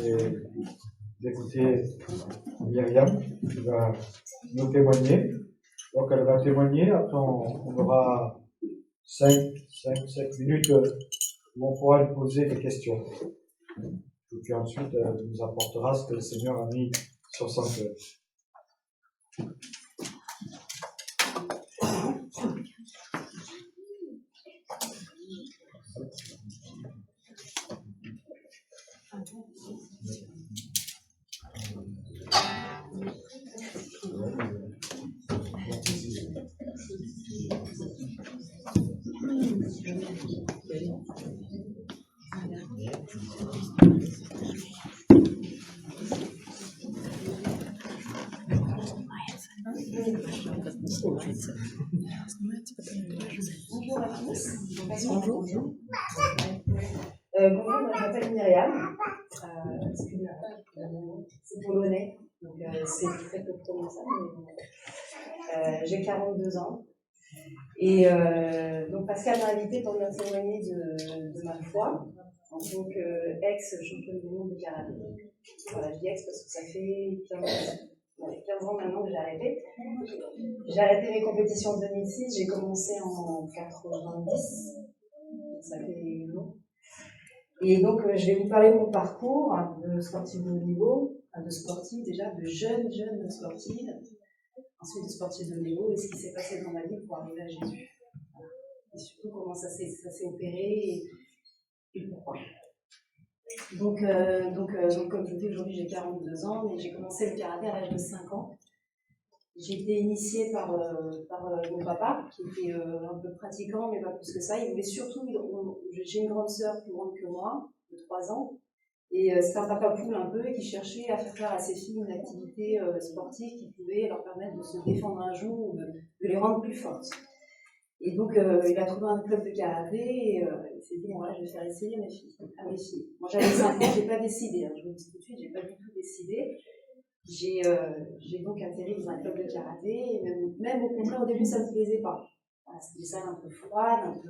c'est d'écouter Myriam qui va nous témoigner. Donc elle va témoigner, après on aura 5 minutes où on pourra lui poser des questions. Et puis ensuite, elle nous apportera ce que le Seigneur a mis sur son cœur. Bonjour à tous. Bonjour. Bonjour, moi je m'appelle Myriam. C'est polonais, donc c'est très peu prononçable. J'ai 42 ans. Et donc Pascal m'a invité pour venir témoigner de ma foi en tant qu'ex-championne du monde de karaté. Voilà, je dis ex parce que ça fait 15 ans maintenant que j'ai arrêté. J'ai arrêté mes compétitions en 2006, j'ai commencé en 90, ça fait long. Et donc je vais vous parler de mon parcours de sportive de haut niveau, de sportive déjà, de jeune sportive, ensuite de sportive de haut niveau et ce qui s'est passé dans ma vie pour arriver à Jésus. Et surtout comment ça s'est opéré et pourquoi. Donc comme je vous dis, aujourd'hui j'ai 42 ans, mais j'ai commencé le karaté à l'âge de 5 ans. J'ai été initiée par mon papa, qui était un peu pratiquant, mais pas plus que ça. Il voulait surtout, j'ai une grande sœur plus grande que moi, de 3 ans, et c'était un papa poule un peu, qui cherchait à faire faire à ses filles une activité sportive qui pouvait leur permettre de se défendre un jour, ou de les rendre plus fortes. Et donc, il a trouvé un club de karaté, et il s'est dit, bon là, je vais faire essayer à mes filles. Moi, j'avais 5 ans, j'ai pas décidé, je vous le dis tout de suite, j'ai pas du tout décidé. J'ai donc atterri dans un club de karaté, et même au contraire, au début, ça ne me plaisait pas. Voilà, c'était des salles un peu froides,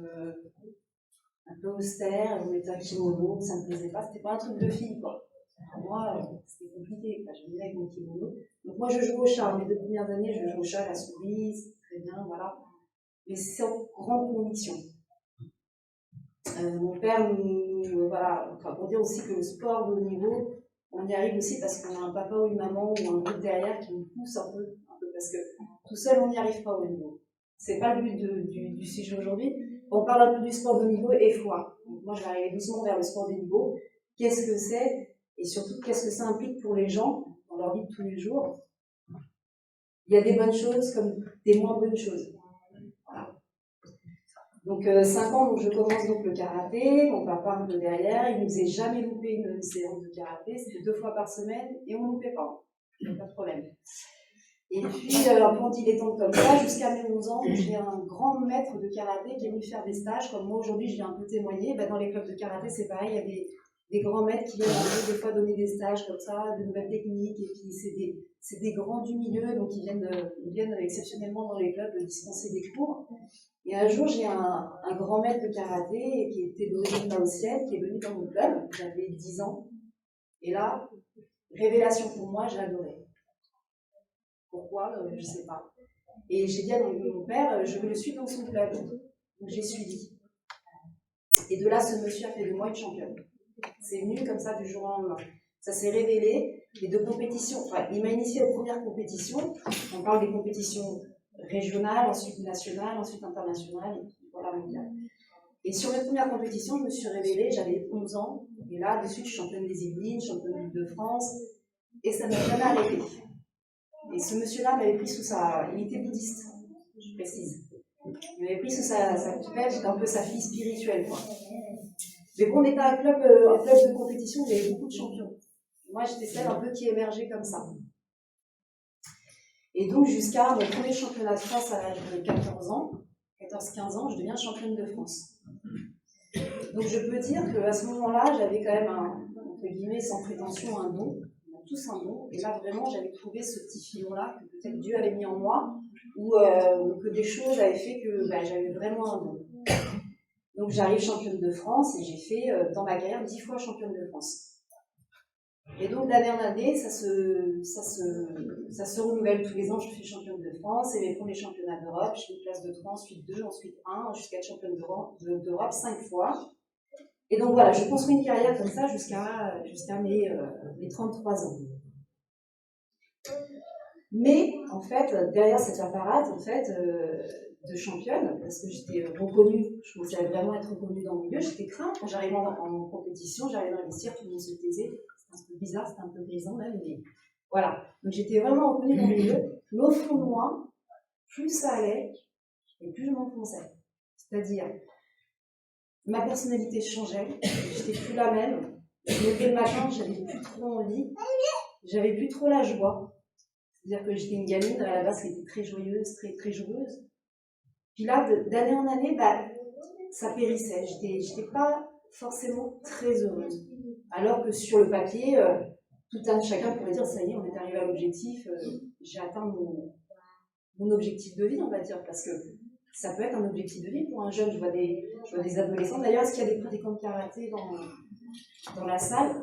un peu austères, on mettait un kimono, ça ne me plaisait pas, c'était pas un truc de fille, quoi. Pour moi, c'était compliqué, je venais avec mon kimono. Donc moi, je joue au chat, mes 2 premières années, je joue au chat, la souris, c'est très bien, voilà. Mais sans grande conviction. Mon père voilà, pour dire aussi que le sport de haut niveau, on y arrive aussi parce qu'on a un papa ou une maman ou un groupe derrière qui nous pousse un peu, parce que tout seul on n'y arrive pas au niveau. C'est pas le but du sujet aujourd'hui. On parle un peu du sport de haut niveau et foi. Donc moi je vais arriver doucement vers le sport de niveau. Qu'est-ce que c'est et surtout qu'est-ce que ça implique pour les gens dans leur vie de tous les jours. Il y a des bonnes choses comme des moins bonnes choses. Voilà. Donc 5 ans, donc je commence donc le karaté, mon papa un peu derrière, il nous est jamais loupé une séance de karaté, c'était 2 fois par semaine et on ne loupait pas, pas de problème. Et puis un peu en dilettante comme ça, jusqu'à mes 11 ans, j'ai un grand maître de karaté qui est venu faire des stages, comme moi aujourd'hui je viens un peu témoigner, dans les clubs de karaté c'est pareil, il y a des grands maîtres qui viennent des fois donner des stages comme ça, de nouvelles techniques, et puis c'est des grands du milieu, donc ils viennent exceptionnellement dans les clubs dispenser des cours. Et un jour, j'ai un grand maître de karaté qui était d'origine laotienne, qui est venu dans mon club, j'avais 10 ans. Et là, révélation pour moi, j'ai adoré. Pourquoi je ne sais pas. Et j'ai dit à mon père, je veux le suivre dans son club. Donc j'ai suivi. Et de là, ce monsieur a fait de moi une championne. C'est venu comme ça du jour au lendemain. Ça s'est révélé. Et de compétition, il m'a initié aux premières compétitions. On parle des compétitions régionale, ensuite nationale, ensuite internationale, et puis voilà, mondiale. Et sur mes premières compétitions, je me suis révélée, j'avais 11 ans, et là, de suite, je suis championne des Yvelines, championne de France, et ça ne m'a jamais arrêté. Et ce monsieur-là m'avait pris sous il était bouddhiste, je précise. Il m'avait pris sous sa tutelle, j'étais un peu sa fille spirituelle, quoi. Mais bon, on était un club de compétition où il y avait beaucoup de champions. Moi, j'étais celle un peu qui émergeait comme ça. Et donc, jusqu'à mon premier championnat de France à l'âge de 14-15 ans, je deviens championne de France. Donc, je peux dire qu'à ce moment-là, j'avais quand même entre guillemets, sans prétention, un don. On a tous un don. Et là, vraiment, j'avais trouvé ce petit filon-là que peut-être Dieu avait mis en moi, ou que des choses avaient fait que j'avais vraiment un don. Donc, j'arrive championne de France et j'ai fait, dans ma carrière, 10 fois championne de France. Et donc d'année en année, ça se renouvelle tous les ans. Je suis championne de France et mes premiers championnats d'Europe. Je fais une classe de 3, ensuite 2, ensuite 1, jusqu'à être championne d'Europe 5 fois. Et donc voilà, je construis une carrière comme ça jusqu'à mes 33 ans. Mais en fait, derrière cette apparate de championne, parce que j'étais reconnue, je commençais vraiment à être reconnue dans le milieu, j'étais crainte. Quand j'arrivais en compétition, j'arrivais dans les vestiaires, tout le monde se taisait. C'était un peu bizarre, c'était un peu grisant même, mais voilà. Donc j'étais vraiment reconnue dans le milieu, mais au fond de moi, plus ça allait, et plus je m'enfonçais. C'est-à-dire, ma personnalité changeait, j'étais plus la même. Je me levais le matin, j'avais plus trop envie, j'avais plus trop la joie. C'est-à-dire que j'étais une gamine à la base qui était très joyeuse, très, très joueuse. Puis là, d'année en année, ça périssait. J'étais pas forcément très heureuse. Alors que sur le papier, tout un chacun pourrait dire, ça y est, on est arrivé à l'objectif, j'ai atteint mon objectif de vie, on va dire, parce que ça peut être un objectif de vie pour un jeune. Je vois des adolescents. D'ailleurs, est-ce qu'il y a des pratiquants de karaté dans la salle?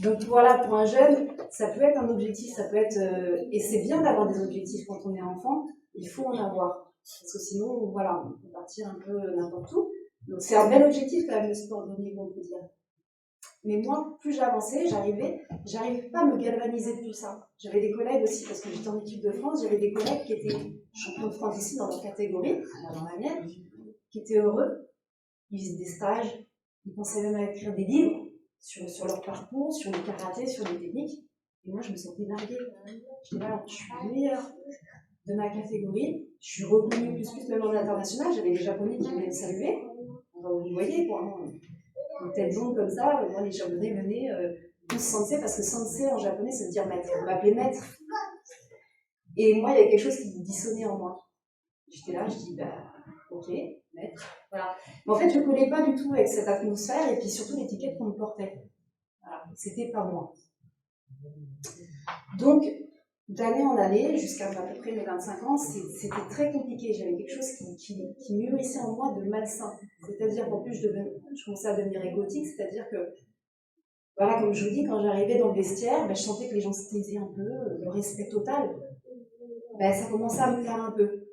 Donc voilà, pour un jeune, ça peut être un objectif, ça peut être... et c'est bien d'avoir des objectifs quand on est enfant, il faut en avoir. Parce que sinon, voilà, on peut partir un peu n'importe où. Donc c'est un bel objectif quand même, le sport de haut niveau, on peut dire. Mais moi, plus j'avançais, j'arrivais pas à me galvaniser de tout ça. J'avais des collègues aussi, parce que j'étais en équipe de France, j'avais des collègues qui étaient champions de France ici dans leur catégorie, dans la mienne, qui étaient heureux, ils faisaient des stages, ils pensaient même à écrire des livres sur leur parcours, sur le karaté, sur les techniques. Et moi, je me sentais larguée. J'étais là, je suis la meilleure de ma catégorie. Je suis reconnue plus même en international. J'avais des Japonais qui venaient me saluer. Vous voyez, quoi, une tête blonde comme ça. Moi, les Japonais venaient tous sensei, parce que sensei en japonais, ça veut dire maître. On m'appelait maître. Et moi, il y avait quelque chose qui dissonnait en moi. J'étais là, je dis, ok, maître. Voilà. Mais en fait, je ne collais pas du tout avec cette atmosphère et puis surtout l'étiquette qu'on me portait. Voilà. C'était pas moi. Donc, d'année en année, jusqu'à à peu près mes 25 ans, c'était très compliqué. J'avais quelque chose qui mûrissait en moi de malsain. C'est-à-dire qu'en plus, je commençais à devenir égotique, c'est-à-dire que, voilà, comme je vous dis, quand j'arrivais dans le vestiaire, je sentais que les gens se taisaient un peu, le respect total. Ça commençait à me plaire un peu.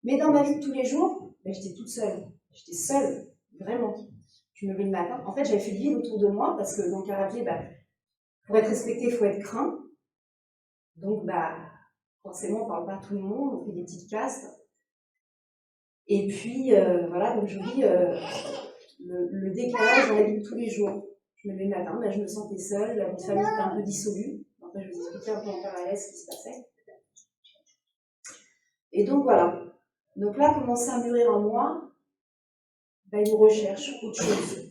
Mais dans ma vie de tous les jours, j'étais toute seule. J'étais seule, vraiment. Je me levais le matin. En fait, j'avais fait le vide autour de moi parce que dans le karaté, pour être respecté, il faut être craint. Donc, forcément, on ne parle pas à tout le monde, on fait des petites castes. Et puis, voilà, comme je vous dis, le décalage dans la vie de tous les jours. Je me levais le matin, je me sentais seule, la vie de famille était un peu dissolue. Après, je vais vous expliquer un peu en parallèle ce qui se passait. Et donc, voilà. Donc là, commençait à mûrir en moi une recherche, autre chose.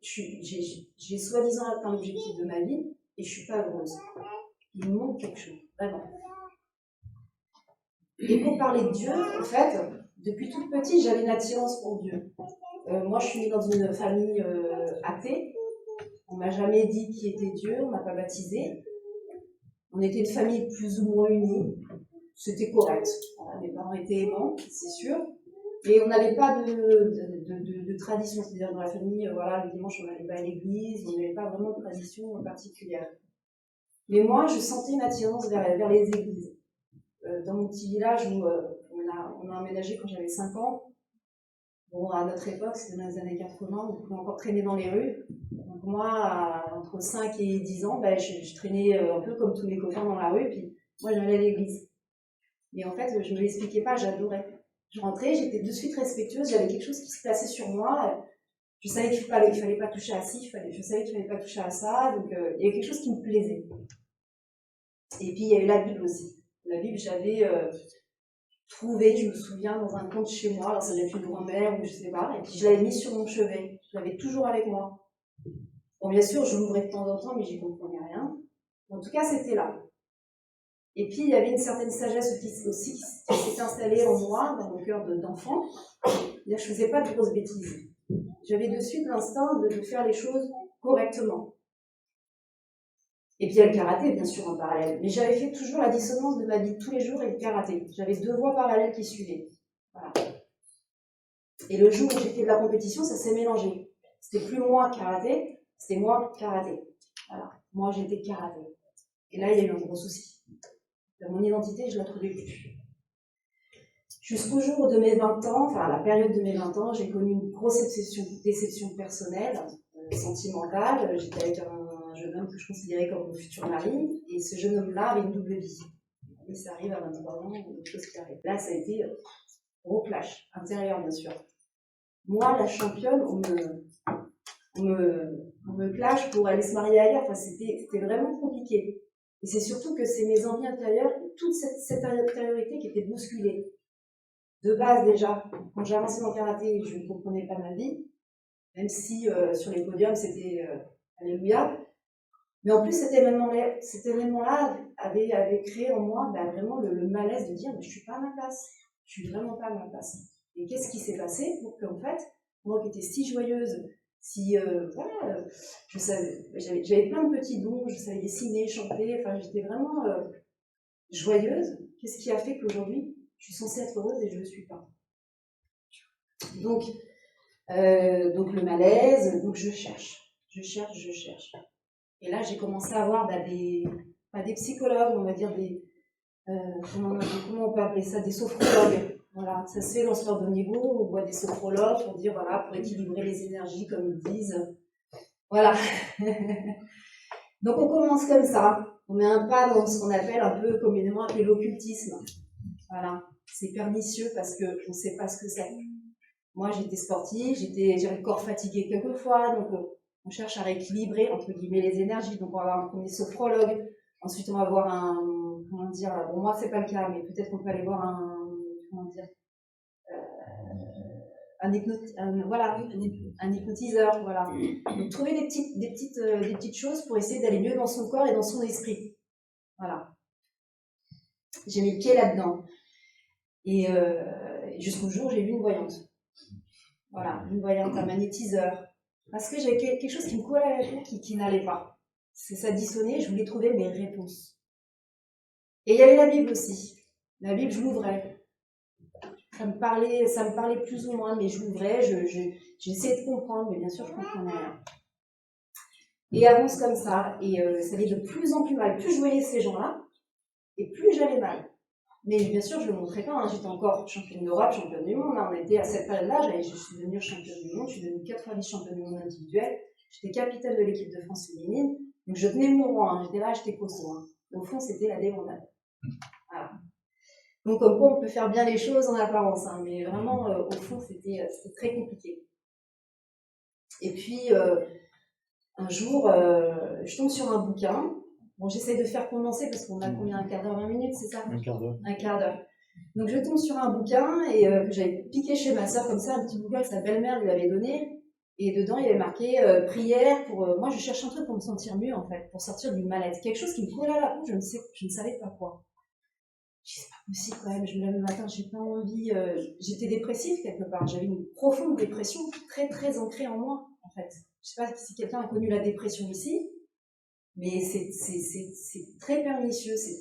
J'ai soi-disant atteint l'objectif de ma vie et je ne suis pas heureuse. Il me manque quelque chose, vraiment. Et pour parler de Dieu, en fait, depuis toute petite, j'avais une attirance pour Dieu. Moi, je suis née dans une famille athée. On ne m'a jamais dit qui était Dieu, on ne m'a pas baptisée. On était une famille plus ou moins unie. C'était correct. Voilà, mes parents étaient aimants, c'est sûr. Et on n'avait pas de tradition. C'est-à-dire, dans la famille, voilà, le dimanche, on n'allait pas à l'église, on n'avait pas vraiment de tradition particulière. Mais moi, je sentais une attirance vers les églises. Dans mon petit village où on a emménagé quand j'avais 5 ans, bon, à notre époque, c'était dans les années 80, on pouvait encore traîner dans les rues. Donc moi, entre 5 et 10 ans, je traînais un peu comme tous mes copains dans la rue, puis moi, j'allais à l'église. Mais en fait, je ne me l'expliquais pas, j'adorais. Je rentrais, j'étais de suite respectueuse, j'avais quelque chose qui se plaçait sur moi. Je savais qu'il ne fallait pas toucher à ci, je savais qu'il ne fallait pas toucher à ça, donc il y avait quelque chose qui me plaisait. Et puis, il y avait la Bible aussi. La Bible, j'avais trouvé, je me souviens, dans un conte chez moi, alors ça devait être une grand-mère ou je sais pas, et puis je l'avais mis sur mon chevet, je l'avais toujours avec moi. Bon, bien sûr, je l'ouvrais de temps en temps, mais j'y comprenais rien. En tout cas, c'était là. Et puis, il y avait une certaine sagesse aussi qui s'était installée en moi, dans mon cœur d'enfant. C'est-à-dire que je ne faisais pas de grosses bêtises. J'avais de suite l'instinct de faire les choses correctement. Et puis il y a le karaté, bien sûr, en parallèle. Mais j'avais fait toujours la dissonance de ma vie de tous les jours et le karaté. J'avais 2 voies parallèles qui suivaient. Voilà. Et le jour où j'ai fait de la compétition, ça s'est mélangé. C'était plus moi karaté, C'était moi, karaté. Voilà. Moi, j'étais karaté. Et là, il y a eu un gros souci. Mon identité, je ne la trouvais plus. Jusqu'au jour de mes 20 ans, enfin, à la période de mes 20 ans, j'ai connu une grosse déception personnelle, sentimentale. J'étais avec un jeune homme que je considérais comme mon futur mari. Et ce jeune homme-là avait une double vie. Et ça arrive à 23 ans, des choses qui arrivent. Là, ça a été gros clash, intérieur, bien sûr. Moi, la championne, on me clash pour aller se marier ailleurs. Enfin, c'était vraiment compliqué. Et c'est surtout que c'est mes envies intérieures, toute cette intériorité qui était bousculée. De base, déjà, quand j'ai avancé dans le karaté, je ne comprenais pas ma vie, même si sur les podiums, c'était alléluia. Mais en plus, cet événement-là avait créé en moi vraiment le malaise de dire mais je ne suis pas à ma place. Je ne suis vraiment pas à ma place. Et qu'est-ce qui s'est passé pour qu'en fait, moi qui étais si joyeuse, j'avais plein de petits dons, je savais dessiner, chanter, enfin j'étais vraiment joyeuse. Qu'est-ce qui a fait qu'aujourd'hui, je suis censée être heureuse et je ne le suis pas? Donc le malaise, donc je cherche. Et là, j'ai commencé à avoir des psychologues, on va dire comment on peut appeler ça, des sophrologues. Voilà, ça se fait dans le sport de niveau, on voit des sophrologues pour dire, voilà, pour équilibrer les énergies, comme ils disent. Voilà. Donc on commence comme ça. On met un pas dans ce qu'on appelle un peu communément appelé l'occultisme. Voilà. C'est pernicieux parce qu'on ne sait pas ce que c'est. Moi, j'étais sportive, j'avais le corps fatigué quelquefois, donc on cherche à rééquilibrer, entre guillemets, les énergies. Donc on va avoir un premier sophrologue, ensuite on va voir bon moi c'est pas le cas, mais peut-être qu'on peut aller voir un hypnotiseur, voilà. Donc trouver des petites choses pour essayer d'aller mieux dans son corps et dans son esprit. Voilà. J'ai mis le pied là-dedans. Et jusqu'au jour où j'ai vu une voyante. Voilà, une voyante, un magnétiseur. Parce que j'avais quelque chose qui me collait à la peau qui n'allait pas. Ça dissonnait, je voulais trouver mes réponses. Et il y avait la Bible aussi. La Bible, je l'ouvrais. Ça me parlait plus ou moins, mais je l'ouvrais, j'essayais de comprendre, mais bien sûr, je ne comprenais rien. Et avance comme ça, et ça allait de plus en plus mal. Plus je voyais ces gens-là, et plus j'allais mal. Mais bien sûr, je ne le montrais pas, hein. J'étais encore championne d'Europe, championne du monde. Là, on était à cette période-là, je suis devenue championne du monde, je suis devenue 4 fois vice-championne du monde individuelle. J'étais capitaine de l'équipe de France féminine, donc je tenais mon rang, hein. J'étais là, j'étais costaud. Hein. Au fond, c'était la débandade. Voilà. Donc, comme quoi, on peut faire bien les choses en apparence, hein, mais vraiment, au fond, c'était très compliqué. Et puis, un jour, je tombe sur un bouquin. Bon, j'essaie de faire condenser parce qu'on a combien, un quart d'heure, 20 minutes, c'est ça? Un quart d'heure. Un quart d'heure. Donc, je tombe sur un bouquin et que j'avais piqué chez ma sœur comme ça, un petit bouquin que sa belle-mère lui avait donné. Et dedans, il y avait marqué prière pour. Moi, je cherche un truc pour me sentir mieux, en fait, pour sortir du mal-être. Quelque chose qui me collait à la peau, je ne savais pas quoi. Je dis, c'est pas possible quand même, je me lève le matin, j'ai pas envie. J'étais dépressive quelque part, j'avais une profonde dépression très très ancrée en moi, en fait. Je sais pas si quelqu'un a connu la dépression ici, mais c'est très pernicieux, c'est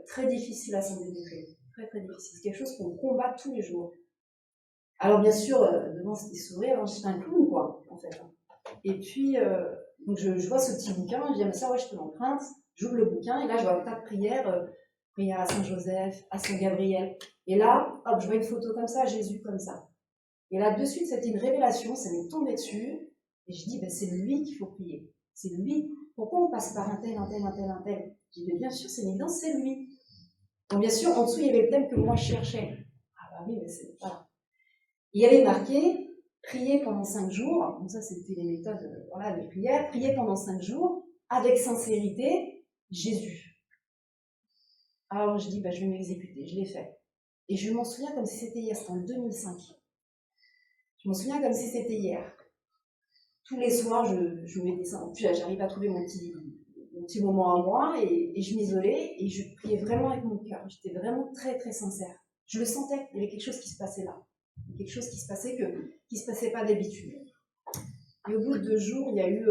très difficile à s'en détruire. Très très difficile. C'est quelque chose qu'on combat tous les jours. Alors bien sûr, devant c'était sourire, hein, j'étais un clown, quoi, en fait. Et puis, donc je vois ce petit bouquin, je dis à ma soeur, ouais, je te l'emprunte, j'ouvre le bouquin, et là je vois un tas de prières, prière à Saint-Joseph, à Saint-Gabriel. Et là, hop, je vois une photo comme ça, Jésus comme ça. Et là, de suite, c'était une révélation, ça m'est tombé dessus, et je dis, ben, c'est lui qu'il faut prier. C'est lui. Pourquoi on passe par un tel? Je dis, mais bien sûr, c'est une évidence, c'est lui. Donc bien sûr, en dessous, il y avait le thème que moi je cherchais. Ah bah oui, mais c'est pas. Il y avait marqué, prier pendant 5 jours. Donc ça, c'était les méthodes de prière. Prier pendant 5 jours, avec sincérité, Jésus. Alors je dis, bah, je vais m'exécuter, je l'ai fait. Et je m'en souviens comme si c'était hier, c'était en 2005. Je m'en souviens comme si c'était hier. Tous les soirs, je mettais ça. Puis j'arrive à trouver mon petit moment à moi et je m'isolais et je priais vraiment avec mon cœur. J'étais vraiment très très sincère. Je le sentais, il y avait quelque chose qui se passait là. Quelque chose qui se passait qui se passait pas d'habitude. Et au bout de 2 jours, il y a eu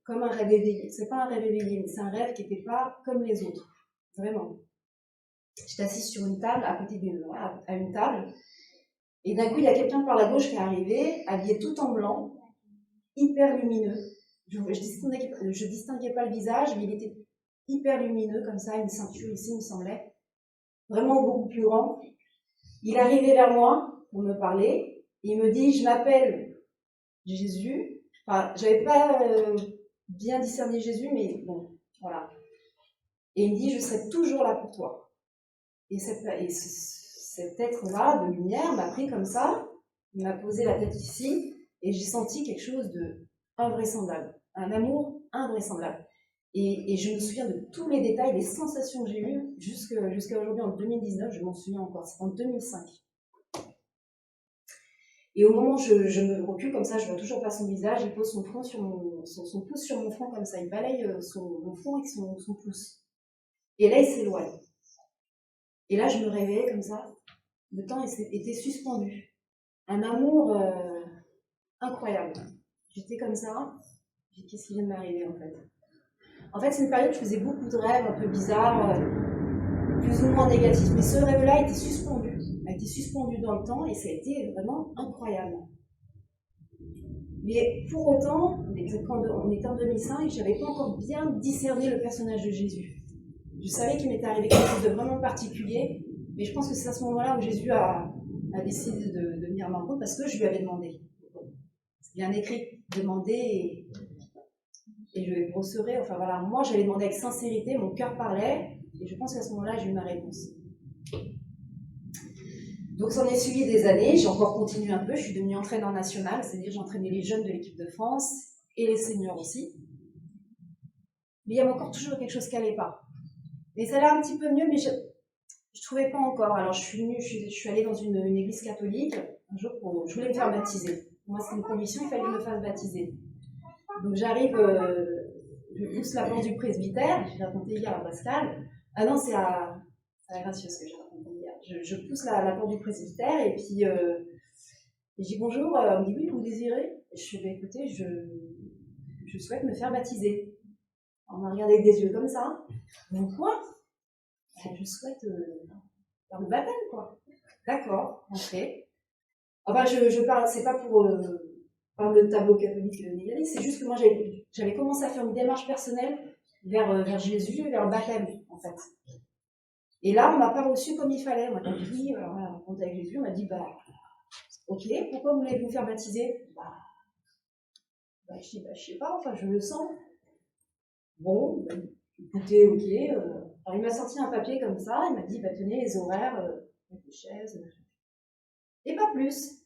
comme un rêve éveillé. C'est pas un rêve éveillé, mais c'est un rêve qui n'était pas comme les autres. Vraiment. J'étais assise sur une table, à côté à une table, et d'un coup, il y a quelqu'un par la gauche qui est arrivé, habillé tout en blanc, hyper lumineux. je distinguais pas le visage, mais il était hyper lumineux comme ça, une ceinture ici, il me semblait, vraiment beaucoup plus grand. Il arrivait vers moi pour me parler, il me dit, je m'appelle Jésus. Enfin, j'avais pas bien discerné Jésus, mais bon, voilà. Et il me dit, je serai toujours là pour toi. Et cet être-là, de lumière, m'a pris comme ça, il m'a posé la tête ici, et j'ai senti quelque chose de invraisemblable, un amour invraisemblable. Et je me souviens de tous les détails, les sensations que j'ai eues jusqu'à aujourd'hui, en 2019, je m'en souviens encore, c'est en 2005. Et au moment où je me recule comme ça, je vois toujours pas son visage, il pose son pouce sur mon front comme ça, il balaye mon front avec son pouce. Et là, il s'éloigne. Et là, je me réveillais comme ça, le temps était suspendu. Un amour incroyable. J'étais comme ça, j'ai dit, qu'est-ce qui vient de m'arriver en fait? En fait, c'est une période où je faisais beaucoup de rêves un peu bizarres, plus ou moins négatifs, mais ce rêve-là a été suspendu dans le temps et ça a été vraiment incroyable. Mais pour autant, quand on était en 2005, je n'avais pas encore bien discerné le personnage de Jésus. Je savais qu'il m'était arrivé quelque chose de vraiment particulier, mais je pense que c'est à ce moment-là où Jésus a décidé de venir à ma rencontre parce que je lui avais demandé. C'est bien écrit, demander et je recevrai. Enfin voilà, moi j'avais demandé avec sincérité, mon cœur parlait, et je pense qu'à ce moment-là j'ai eu ma réponse. Donc s'en est suivi des années, j'ai encore continué un peu, je suis devenue entraîneur national, c'est-à-dire j'entraînais les jeunes de l'équipe de France et les seniors aussi. Mais il y avait encore toujours quelque chose qui n'allait pas. Mais ça allait un petit peu mieux, mais je ne trouvais pas encore. Alors je suis allée dans une église catholique, un jour, je voulais me faire baptiser. Moi c'était une condition, il fallait que je me fasse baptiser. Donc j'arrive, je pousse la porte du presbytère, j'ai raconté hier à Pascal. Ah non, c'est à la Gracieuse que j'ai raconté hier. Je pousse la porte du presbytère et puis je dis bonjour, on me dit oui, vous désirez? Je fais écoutez, je souhaite me faire baptiser. On m'a regardé avec des yeux comme ça. Donc quoi? Je souhaite faire le baptême, quoi. D'accord, ok. Enfin, je parle, c'est pas pour le tableau catholique négaliste, c'est juste que moi j'avais commencé à faire une démarche personnelle vers Jésus, vers le baptême, en fait. Et là, on m'a pas reçu comme il fallait. On m'a dit oui, alors on a rencontré avec Jésus, on m'a dit bah ok, pourquoi vous voulez vous faire baptiser? Je dis je sais pas, enfin je le sens. Bon, écoutez, ok. Alors il m'a sorti un papier comme ça, il m'a dit tenez les horaires, les chaises, et pas plus.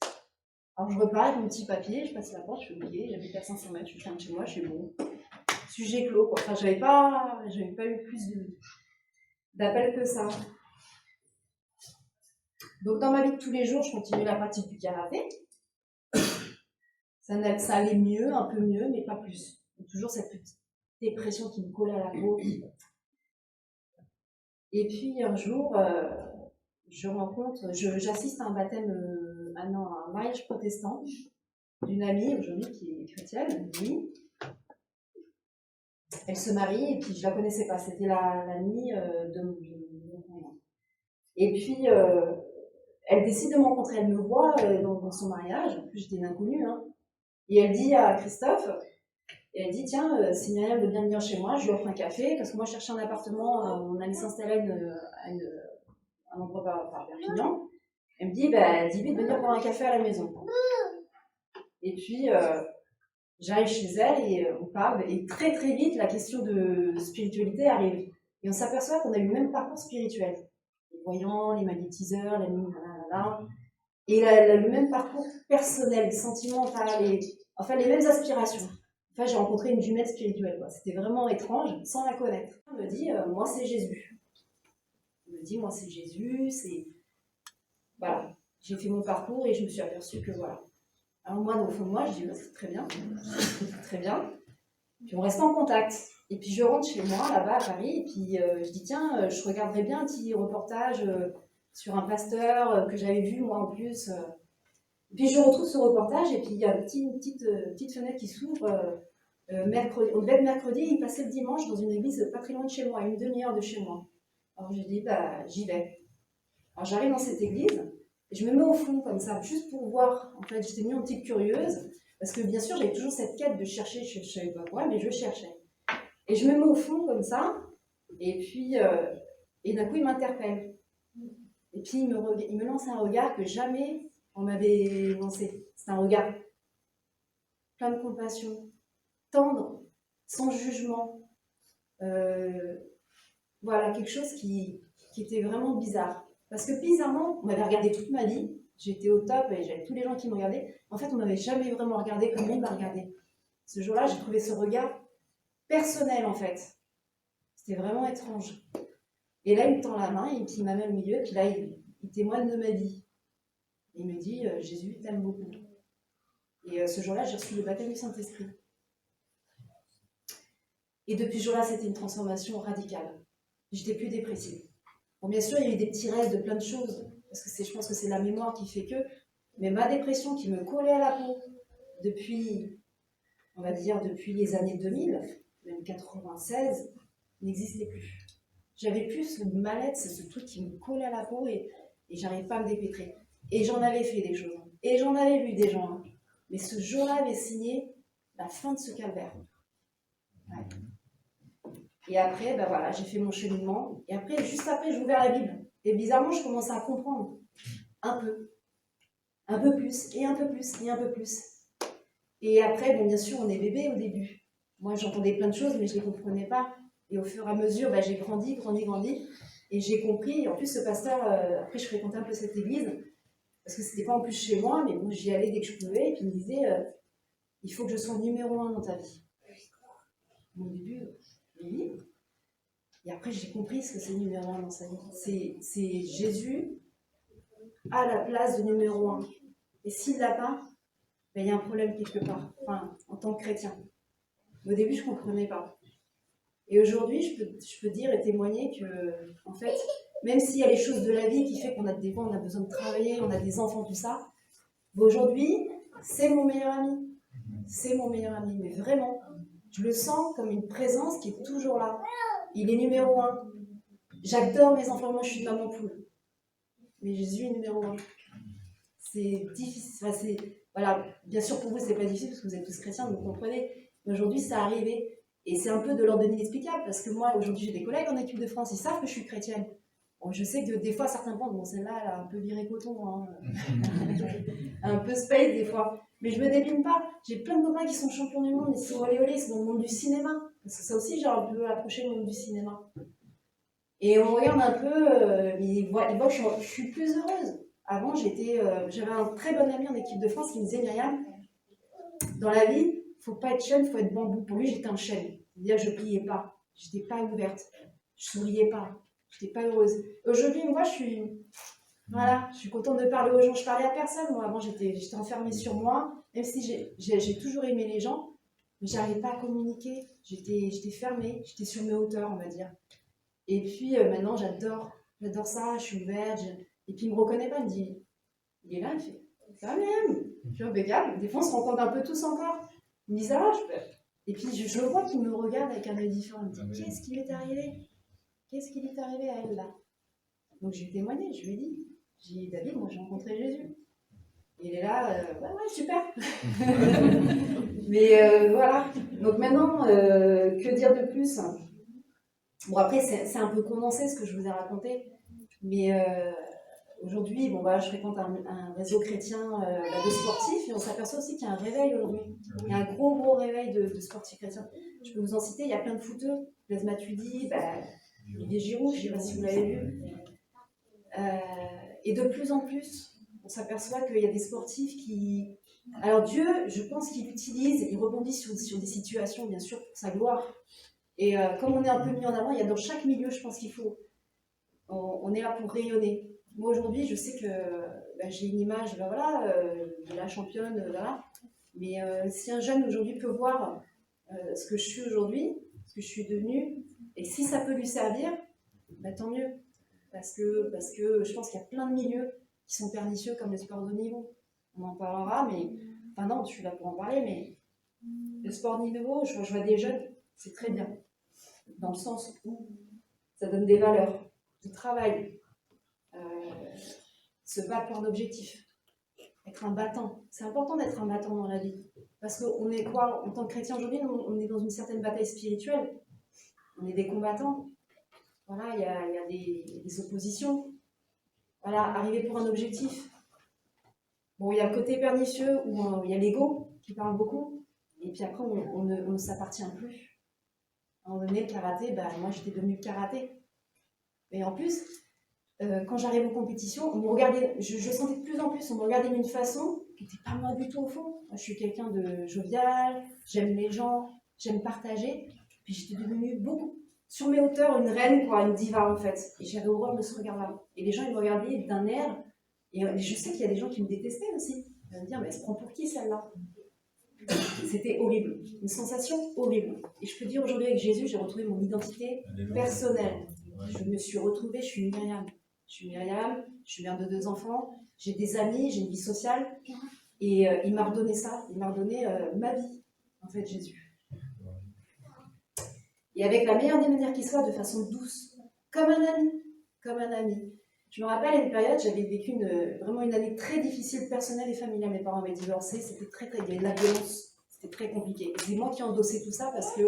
Alors je repars avec mon petit papier, je passe la porte, je suis ok, j'habite à 500 mètres, je suis de chez moi, je suis bon. Sujet clos, quoi. Enfin, j'avais pas eu plus d'appels que ça. Donc dans ma vie de tous les jours, je continue la pratique du karaté. Ça allait mieux, un peu mieux, mais pas plus. Donc, toujours cette petite dépression qui me colle à la peau. Et puis un jour, j'assiste à un baptême, à un mariage protestant d'une amie aujourd'hui qui est chrétienne, oui. Elle se marie et puis je la connaissais pas, c'était l'amie de mon conjoint. Et puis elle décide de me rencontrer, elle me voit dans son mariage, en plus j'étais une inconnue, hein. Et elle dit à Christophe, et elle dit tiens, si Myriam veut bien venir chez moi, je lui offre un café, parce que moi je cherchais un appartement, on allait s'installer à un endroit par Perpignan. Elle me dit dis-lui de venir boire un café à la maison. Et puis j'arrive chez elle et on parle, et très très vite la question de spiritualité arrive. Et on s'aperçoit qu'on a eu le même parcours spirituel. Les voyants, les magnétiseurs, les et le même parcours personnel, sentimental, les mêmes aspirations. Enfin, j'ai rencontré une jumelle spirituelle, quoi. C'était vraiment étrange, sans la connaître. Elle me dit, moi c'est Jésus. Elle me dit, moi c'est Jésus, voilà. J'ai fait mon parcours et je me suis aperçue que voilà. Alors moi, au fond de moi, je dis, c'est très bien, très bien. Puis on reste en contact. Et puis je rentre chez moi, là-bas à Paris, et puis je dis, tiens, je regarderais bien un petit reportage sur un pasteur que j'avais vu, moi en plus. Et puis je retrouve ce reportage, et puis il y a une petite fenêtre qui s'ouvre mercredi. On devait être mercredi, il passait le dimanche dans une église pas très loin de chez moi, à une demi-heure de chez moi. Alors j'ai dit, j'y vais. Alors j'arrive dans cette église, et je me mets au fond comme ça, juste pour voir. En fait, j'étais une petite curieuse. Parce que bien sûr, j'avais toujours cette quête de chercher, je ne savais pas quoi, mais je cherchais. Et je me mets au fond comme ça, et puis, et d'un coup, il m'interpelle. Et puis, il me lance un regard que jamais on m'avait lancé. C'est un regard plein de compassion, tendre, sans jugement. Voilà, quelque chose qui était vraiment bizarre. Parce que bizarrement, on m'avait regardé toute ma vie, j'étais au top et j'avais tous les gens qui me regardaient. En fait, on m'avait jamais vraiment regardé comme il m'a regardé. Ce jour-là, j'ai trouvé ce regard personnel, en fait. C'était vraiment étrange. Et là, il me tend la main, et puis il m'amène au milieu, puis là, il témoigne de ma vie. Il me dit, Jésus t'aime beaucoup. Et ce jour-là, j'ai reçu le baptême du Saint-Esprit. Et depuis ce jour-là, c'était une transformation radicale. J'étais plus dépressive. Bon, bien sûr, il y a eu des petits restes de plein de choses, parce que je pense que c'est la mémoire qui fait que, mais ma dépression qui me collait à la peau depuis, on va dire, depuis les années 2000, même 96, n'existait plus. J'avais plus ce mal-être, ce truc qui me collait à la peau et j'arrivais pas à me dépêtrer. Et j'en avais fait des choses, et j'en avais vu des gens, hein. Mais ce jour-là avait signé la fin de ce calvaire. Ouais. Et après, ben voilà, j'ai fait mon cheminement. Et après, juste après, j'ai ouvert la Bible. Et bizarrement, je commençais à comprendre. Un peu. Un peu plus, et un peu plus, et un peu plus. Et après, bon, bien sûr, on est bébé au début. Moi, j'entendais plein de choses, mais je ne les comprenais pas. Et au fur et à mesure, ben, j'ai grandi. Et j'ai compris. Et en plus, ce pasteur, après, je fréquentais un peu cette église. Parce que c'était pas en plus chez moi, mais bon, j'y allais dès que je pouvais. Et puis, il me disait, il faut que je sois numéro 1 dans ta vie. Au début, oui. Et après, j'ai compris ce que c'est numéro 1 dans sa vie. C'est Jésus à la place de numéro 1. Et s'il ne l'a pas, ben, il y a un problème quelque part, enfin, en tant que chrétien. Au début, je ne comprenais pas. Et aujourd'hui, je peux dire et témoigner que, en fait, même s'il y a les choses de la vie qui fait qu'on a des fois, on a besoin de travailler, on a des enfants, tout ça, aujourd'hui, c'est mon meilleur ami. C'est mon meilleur ami, mais vraiment, je le sens comme une présence qui est toujours là. Il est numéro 1. J'adore mes enfants, moi je suis une maman poule. Mais Jésus est numéro 1. C'est difficile. Enfin, voilà. Bien sûr, pour vous, c'est pas difficile parce que vous êtes tous chrétiens, vous comprenez. Mais aujourd'hui, ça arrivé. Et c'est un peu de l'ordre de l'inexplicable parce que moi, aujourd'hui, j'ai des collègues en équipe de France, ils savent que je suis chrétienne. Bon, je sais que des fois, certains pensent, bon, celle-là, elle a un peu viré coton, hein. Un peu space des fois. Mais je me dépine pas. J'ai plein de copains qui sont champions du monde, ils sont olé olé, c'est dans le monde du cinéma. Parce que ça aussi, j'ai un peu approché le monde du cinéma. Et on regarde un peu, ils voient que je suis plus heureuse. Avant, j'avais un très bon ami en équipe de France qui me disait, Myriam, dans la vie, il ne faut pas être chêne, il faut être bambou. Pour lui, j'étais un chêne. C'est-à-dire, je ne pliais pas. Je n'étais pas ouverte. Je ne souriais pas. Je n'étais pas heureuse. Aujourd'hui, moi, je suis contente de parler aux gens. Je parlais à personne. Moi, avant, j'étais enfermée sur moi. Même si j'ai toujours aimé les gens, mais je n'arrivais pas à communiquer. J'étais fermée. J'étais sur mes hauteurs, on va dire. Et puis maintenant, j'adore ça, je suis ouverte. Et puis il me reconnaît pas, il me dit, il est là, il fait, ça va même. Je suis impeccable. Des fois, on se rencontre un peu tous encore. Il me dit, ça va, je peux. Et puis je vois qu'il me regarde avec un œil différent. Il me dit, qu'est-ce qui lui est arrivé? Qu'est-ce qui lui est arrivé à elle là? Donc je lui ai témoigné, je lui ai dit, j'ai dit, David, moi j'ai rencontré Jésus. Et il est là, ouais, super. Mais voilà. Donc maintenant, que dire de plus? Bon, après, c'est un peu condensé ce que je vous ai raconté, mais aujourd'hui, bon, voilà, je fréquente un réseau chrétien de sportifs et on s'aperçoit aussi qu'il y a un réveil aujourd'hui. Il y a un gros réveil de sportifs chrétiens. Je peux vous en citer, il y a plein de footeux. Blaise Matuidi, Olivier Giroud, je ne sais pas si vous l'avez vu. Et de plus en plus, on s'aperçoit qu'il y a des sportifs qui... Alors Dieu, je pense qu'il utilise, il rebondit sur des situations, bien sûr, pour sa gloire. Et comme on est un peu mis en avant, il y a dans chaque milieu, je pense qu'il faut, on est là pour rayonner. Moi aujourd'hui, je sais que j'ai une image, de la championne, voilà. Mais si un jeune aujourd'hui peut voir ce que je suis aujourd'hui, ce que je suis devenue, et si ça peut lui servir, tant mieux. Parce que je pense qu'il y a plein de milieux qui sont pernicieux comme le sport de haut niveau. On en parlera, mais enfin non, je suis là pour en parler, mais le sport de niveau, je vois des jeunes, c'est très bien. Dans le sens où ça donne des valeurs, du travail, se battre pour un objectif, être un battant. C'est important d'être un battant dans la vie. Parce qu'on est quoi? En tant que chrétien aujourd'hui, on est dans une certaine bataille spirituelle. On est des combattants. Voilà, il y a des oppositions. Voilà, arriver pour un objectif. Bon, il y a le côté pernicieux où il y a l'ego qui parle beaucoup. Et puis après, on ne s'appartient plus. À un moment donné, le karaté, moi j'étais devenue karaté. Et en plus, quand j'arrive aux compétitions, on me regardait, je sentais de plus en plus, on me regardait d'une façon qui n'était pas moi du tout au fond. Moi, je suis quelqu'un de jovial, j'aime les gens, j'aime partager. Puis j'étais devenue beaucoup, sur mes hauteurs, une reine, quoi, une diva en fait. Et j'avais horreur de ce regard-là. Et les gens, ils me regardaient d'un air. Et je sais qu'il y a des gens qui me détestaient aussi. Ils allaient me dire, mais elle se prend pour qui celle-là? C'était horrible, une sensation horrible. Et je peux dire aujourd'hui avec Jésus, j'ai retrouvé mon identité personnelle. Je me suis retrouvée, je suis Myriam. Je suis Myriam, je suis mère de 2 enfants, j'ai des amis, j'ai une vie sociale. Et il m'a redonné ça, il m'a redonné ma vie, en fait, Jésus. Et avec la meilleure des manières qui soit, de façon douce, comme un ami, comme un ami. Je me rappelle à une période, j'avais vécu vraiment une année très difficile, personnelle et familiale. Mes parents avaient divorcé, c'était très, il y avait de la violence, c'était très compliqué. C'est moi qui endossais tout ça parce que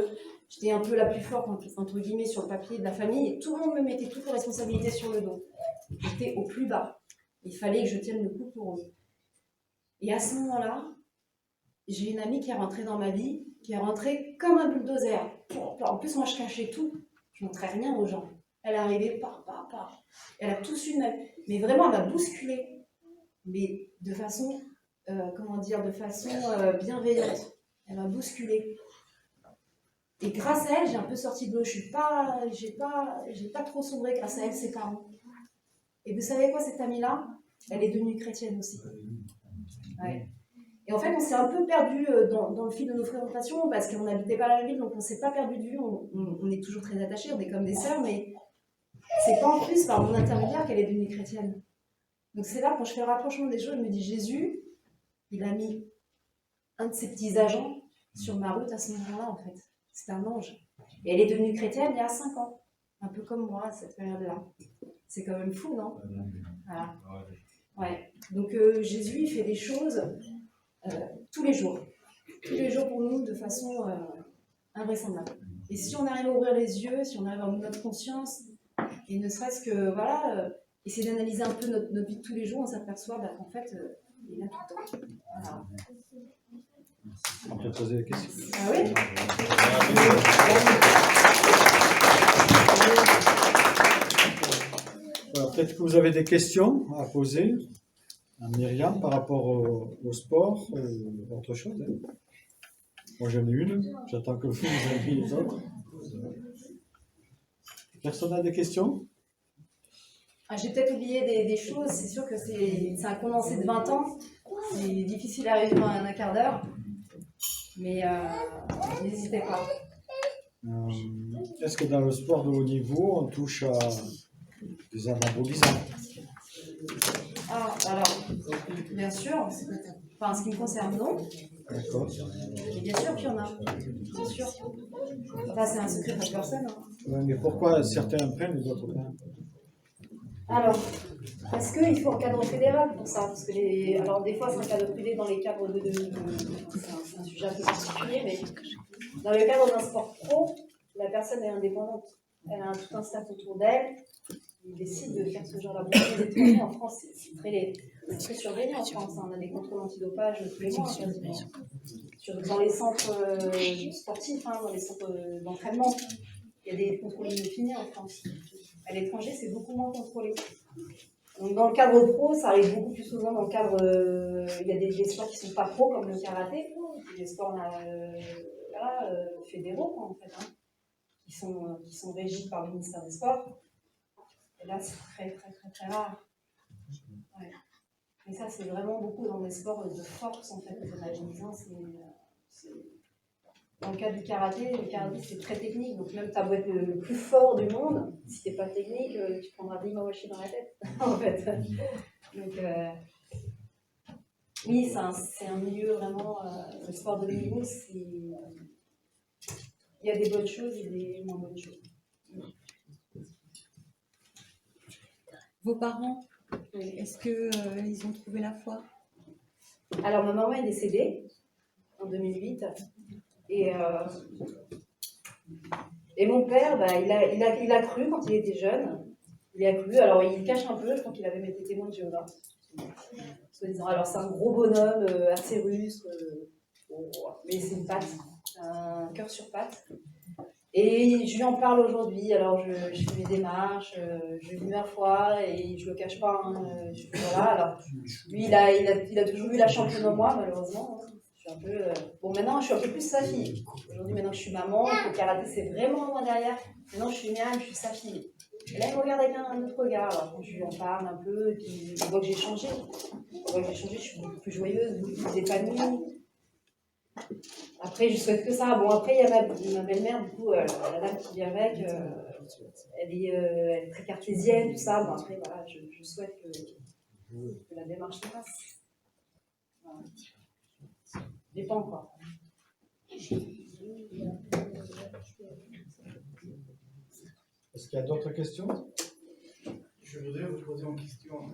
j'étais un peu la plus forte, entre guillemets, sur le papier de la famille et tout le monde me mettait toutes les responsabilités sur le dos. J'étais au plus bas. Il fallait que je tienne le coup pour eux. Et à ce moment-là, j'ai une amie qui est rentrée dans ma vie, qui est rentrée comme un bulldozer. En plus, moi, je cachais tout. Je ne montrais rien aux gens. Elle est arrivée par. Elle a tout su de même. Mais vraiment, elle m'a bousculée. Mais de façon, de façon bienveillante. Elle m'a bousculée. Et grâce à elle, j'ai un peu sorti de l'eau. J'ai pas trop sombré grâce à elle, ses parents. Et vous savez quoi, cette amie-là, elle est devenue chrétienne aussi. Ouais. Et en fait, on s'est un peu perdu dans le fil de nos fréquentations parce qu'on n'habitait pas la même ville, donc on ne s'est pas perdu de vue. On est toujours très attachés, on est comme des sœurs, mais c'est pas en plus par mon intermédiaire qu'elle est devenue chrétienne. Donc c'est là, quand je fais le rapprochement des choses, je me dis Jésus, il a mis un de ses petits agents sur ma route à ce moment-là, en fait. C'est un ange. Et elle est devenue chrétienne il y a 5 ans. Un peu comme moi à cette période-là. C'est quand même fou, non? Voilà. Ouais. Donc Jésus, il fait des choses tous les jours. Tous les jours pour nous de façon invraisemblable. Et si on arrive à ouvrir les yeux, si on arrive à ouvrir notre conscience, et ne serait-ce que, essayer d'analyser un peu notre vie de tous les jours, on s'aperçoit qu'en fait, il est là tout le temps. Voilà. On peut poser des questions. Ah oui? Alors, peut-être que vous avez des questions à poser à Myriam par rapport au sport ou autre chose. Hein. Moi j'en ai une, j'attends que vous ayez les autres. Personne n'a des questions? J'ai peut-être oublié des choses, c'est sûr que c'est un condensé de 20 ans, c'est difficile à résumer en un quart d'heure, mais n'hésitez pas. Est-ce que dans le sport de haut niveau, on touche à des anabolisants? Alors, bien sûr, en ce qui me concerne, non. D'accord. Mais bien sûr qu'il y en a, bien sûr. Enfin, c'est un secret pour personne. Hein. Ouais, mais pourquoi certains en prennent et d'autres pas? Alors, parce qu'il faut un cadre fédéral pour ça. Parce que alors, des fois, c'est un cadre privé dans les cadres c'est un sujet un peu particulier, mais dans le cadre d'un sport pro, la personne est indépendante. Elle a tout un staff autour d'elle. Il décide de faire ce genre d'étranger. En France, c'est très surveillé en France. On a des contrôles antidopage tous les mois, quasiment. Dans les centres sportifs, dans les centres d'entraînement, il y a des contrôles infinis en France. À l'étranger, c'est beaucoup moins contrôlé. Donc, dans le cadre pro, ça arrive beaucoup plus souvent dans le cadre. Il y a des sports qui ne sont pas pro, comme le karaté, des sports fédéraux, quoi, en fait, qui sont régis par le ministère des Sports. Et là, c'est très, très, très, très rare. Ouais. Et ça, c'est vraiment beaucoup dans des sports de force, en fait, dans le cas du karaté, le karaté, c'est très technique. Donc, même tu as beau être le plus fort du monde, si tu n'es pas technique, tu prendras 10 mawashi dans la tête, en fait. Donc, oui, c'est un milieu vraiment. Le sport de niveau, il y a des bonnes choses et des moins bonnes choses. Vos parents, est-ce qu'ils ont trouvé la foi? Alors, ma maman est décédée en 2008. Et mon père, bah, il a cru quand il était jeune. Il a cru, alors il cache un peu, je crois qu'il avait été témoin de Jéhovah. Alors c'est un gros bonhomme, assez rustre, mais c'est une patte, un cœur sur patte. Et je lui en parle aujourd'hui, alors je fais mes démarches, je lui dis ma foi, et je le cache pas. Hein, voilà, alors lui, il a toujours eu la championne en moi, malheureusement. Hein. Je suis un peu, bon, maintenant, je suis un peu plus sa fille. Aujourd'hui, maintenant que je suis maman, le karaté, c'est vraiment moi derrière. Maintenant, je suis Miam, je suis sa fille. Et là, il me regarde avec un autre regard. Alors, quand je lui en parle un peu, et puis on voit que j'ai changé. On voit que j'ai changé, je suis beaucoup plus joyeuse, beaucoup plus épanouie. Après, je souhaite que ça. Bon, après, il y a ma belle-mère, du coup, la dame qui vit avec, elle est très cartésienne, tout ça. Bon, après, voilà, je souhaite que la démarche se fasse. Voilà. Dépend, quoi. Est-ce qu'il y a d'autres questions? Je voudrais vous poser une question.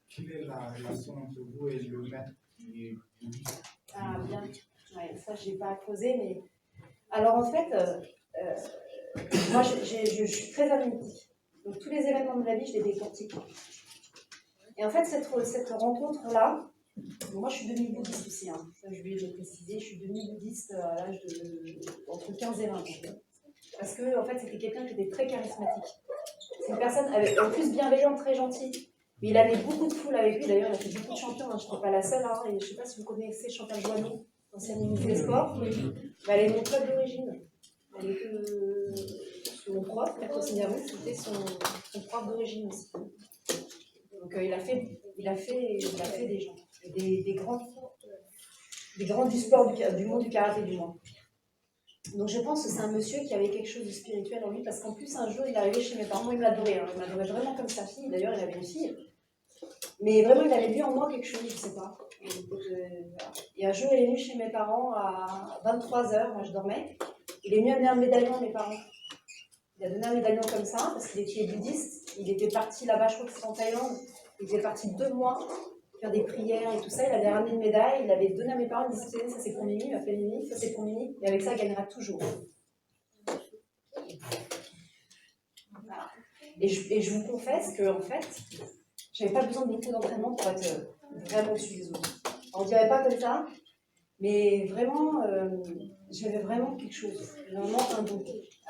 Quelle est la relation entre vous et le maître qui est bouddhiste? Ah, bien. Ouais, ça, je n'ai pas creusé, mais... Alors, en fait, moi, je suis très analytique. Donc, tous les événements de la vie, je les décortique. Et en fait, cette rencontre-là, moi, je suis demi-bouddhiste aussi. Hein. Je vais le préciser, je suis demi-bouddhiste à l'âge entre 15 et 20 ans. Parce que, en fait, c'était quelqu'un qui était très charismatique. C'est une personne, en plus, bienveillante, très gentille. Mais il avait beaucoup de foule avec lui. D'ailleurs, il a fait beaucoup de champions. Hein. Je n'étais pas la seule. Hein. Et je ne sais pas si vous connaissez Chantal Joanneau, ancienne ministre des Sports. Mais elle est mon club d'origine. Elle était mon prof, Maître Signavou, c'était son prof d'origine aussi. Donc, il a fait des gens. Des grands du sport, du monde du karaté, du moins. Donc je pense que c'est un monsieur qui avait quelque chose de spirituel en lui, parce qu'en plus un jour il est arrivé chez mes parents, il m'adorait, hein, il m'adorait vraiment comme sa fille, d'ailleurs il avait une fille, mais vraiment il avait vu en moi quelque chose, je ne sais pas. Et un jour il est venu chez mes parents à 23h, moi je dormais, il est venu amener un médaillon à mes parents. Il a donné un médaillon comme ça, parce qu'il était bouddhiste, il était parti là-bas, je crois que c'était en Thaïlande, il était parti 2 mois, faire des prières et tout ça, il avait ramené une médaille, il l'avait donné à mes parents, il me disait ça c'est pour Mimi, il m'a fait Mimi, ça c'est pour Mimi, et avec ça il gagnera toujours. Voilà. Et je vous confesse que en fait, j'avais pas besoin de beaucoup d'entraînement pour être vraiment au-dessus des autres. On ne dirait pas comme ça, mais vraiment, j'avais vraiment quelque chose, vraiment un don.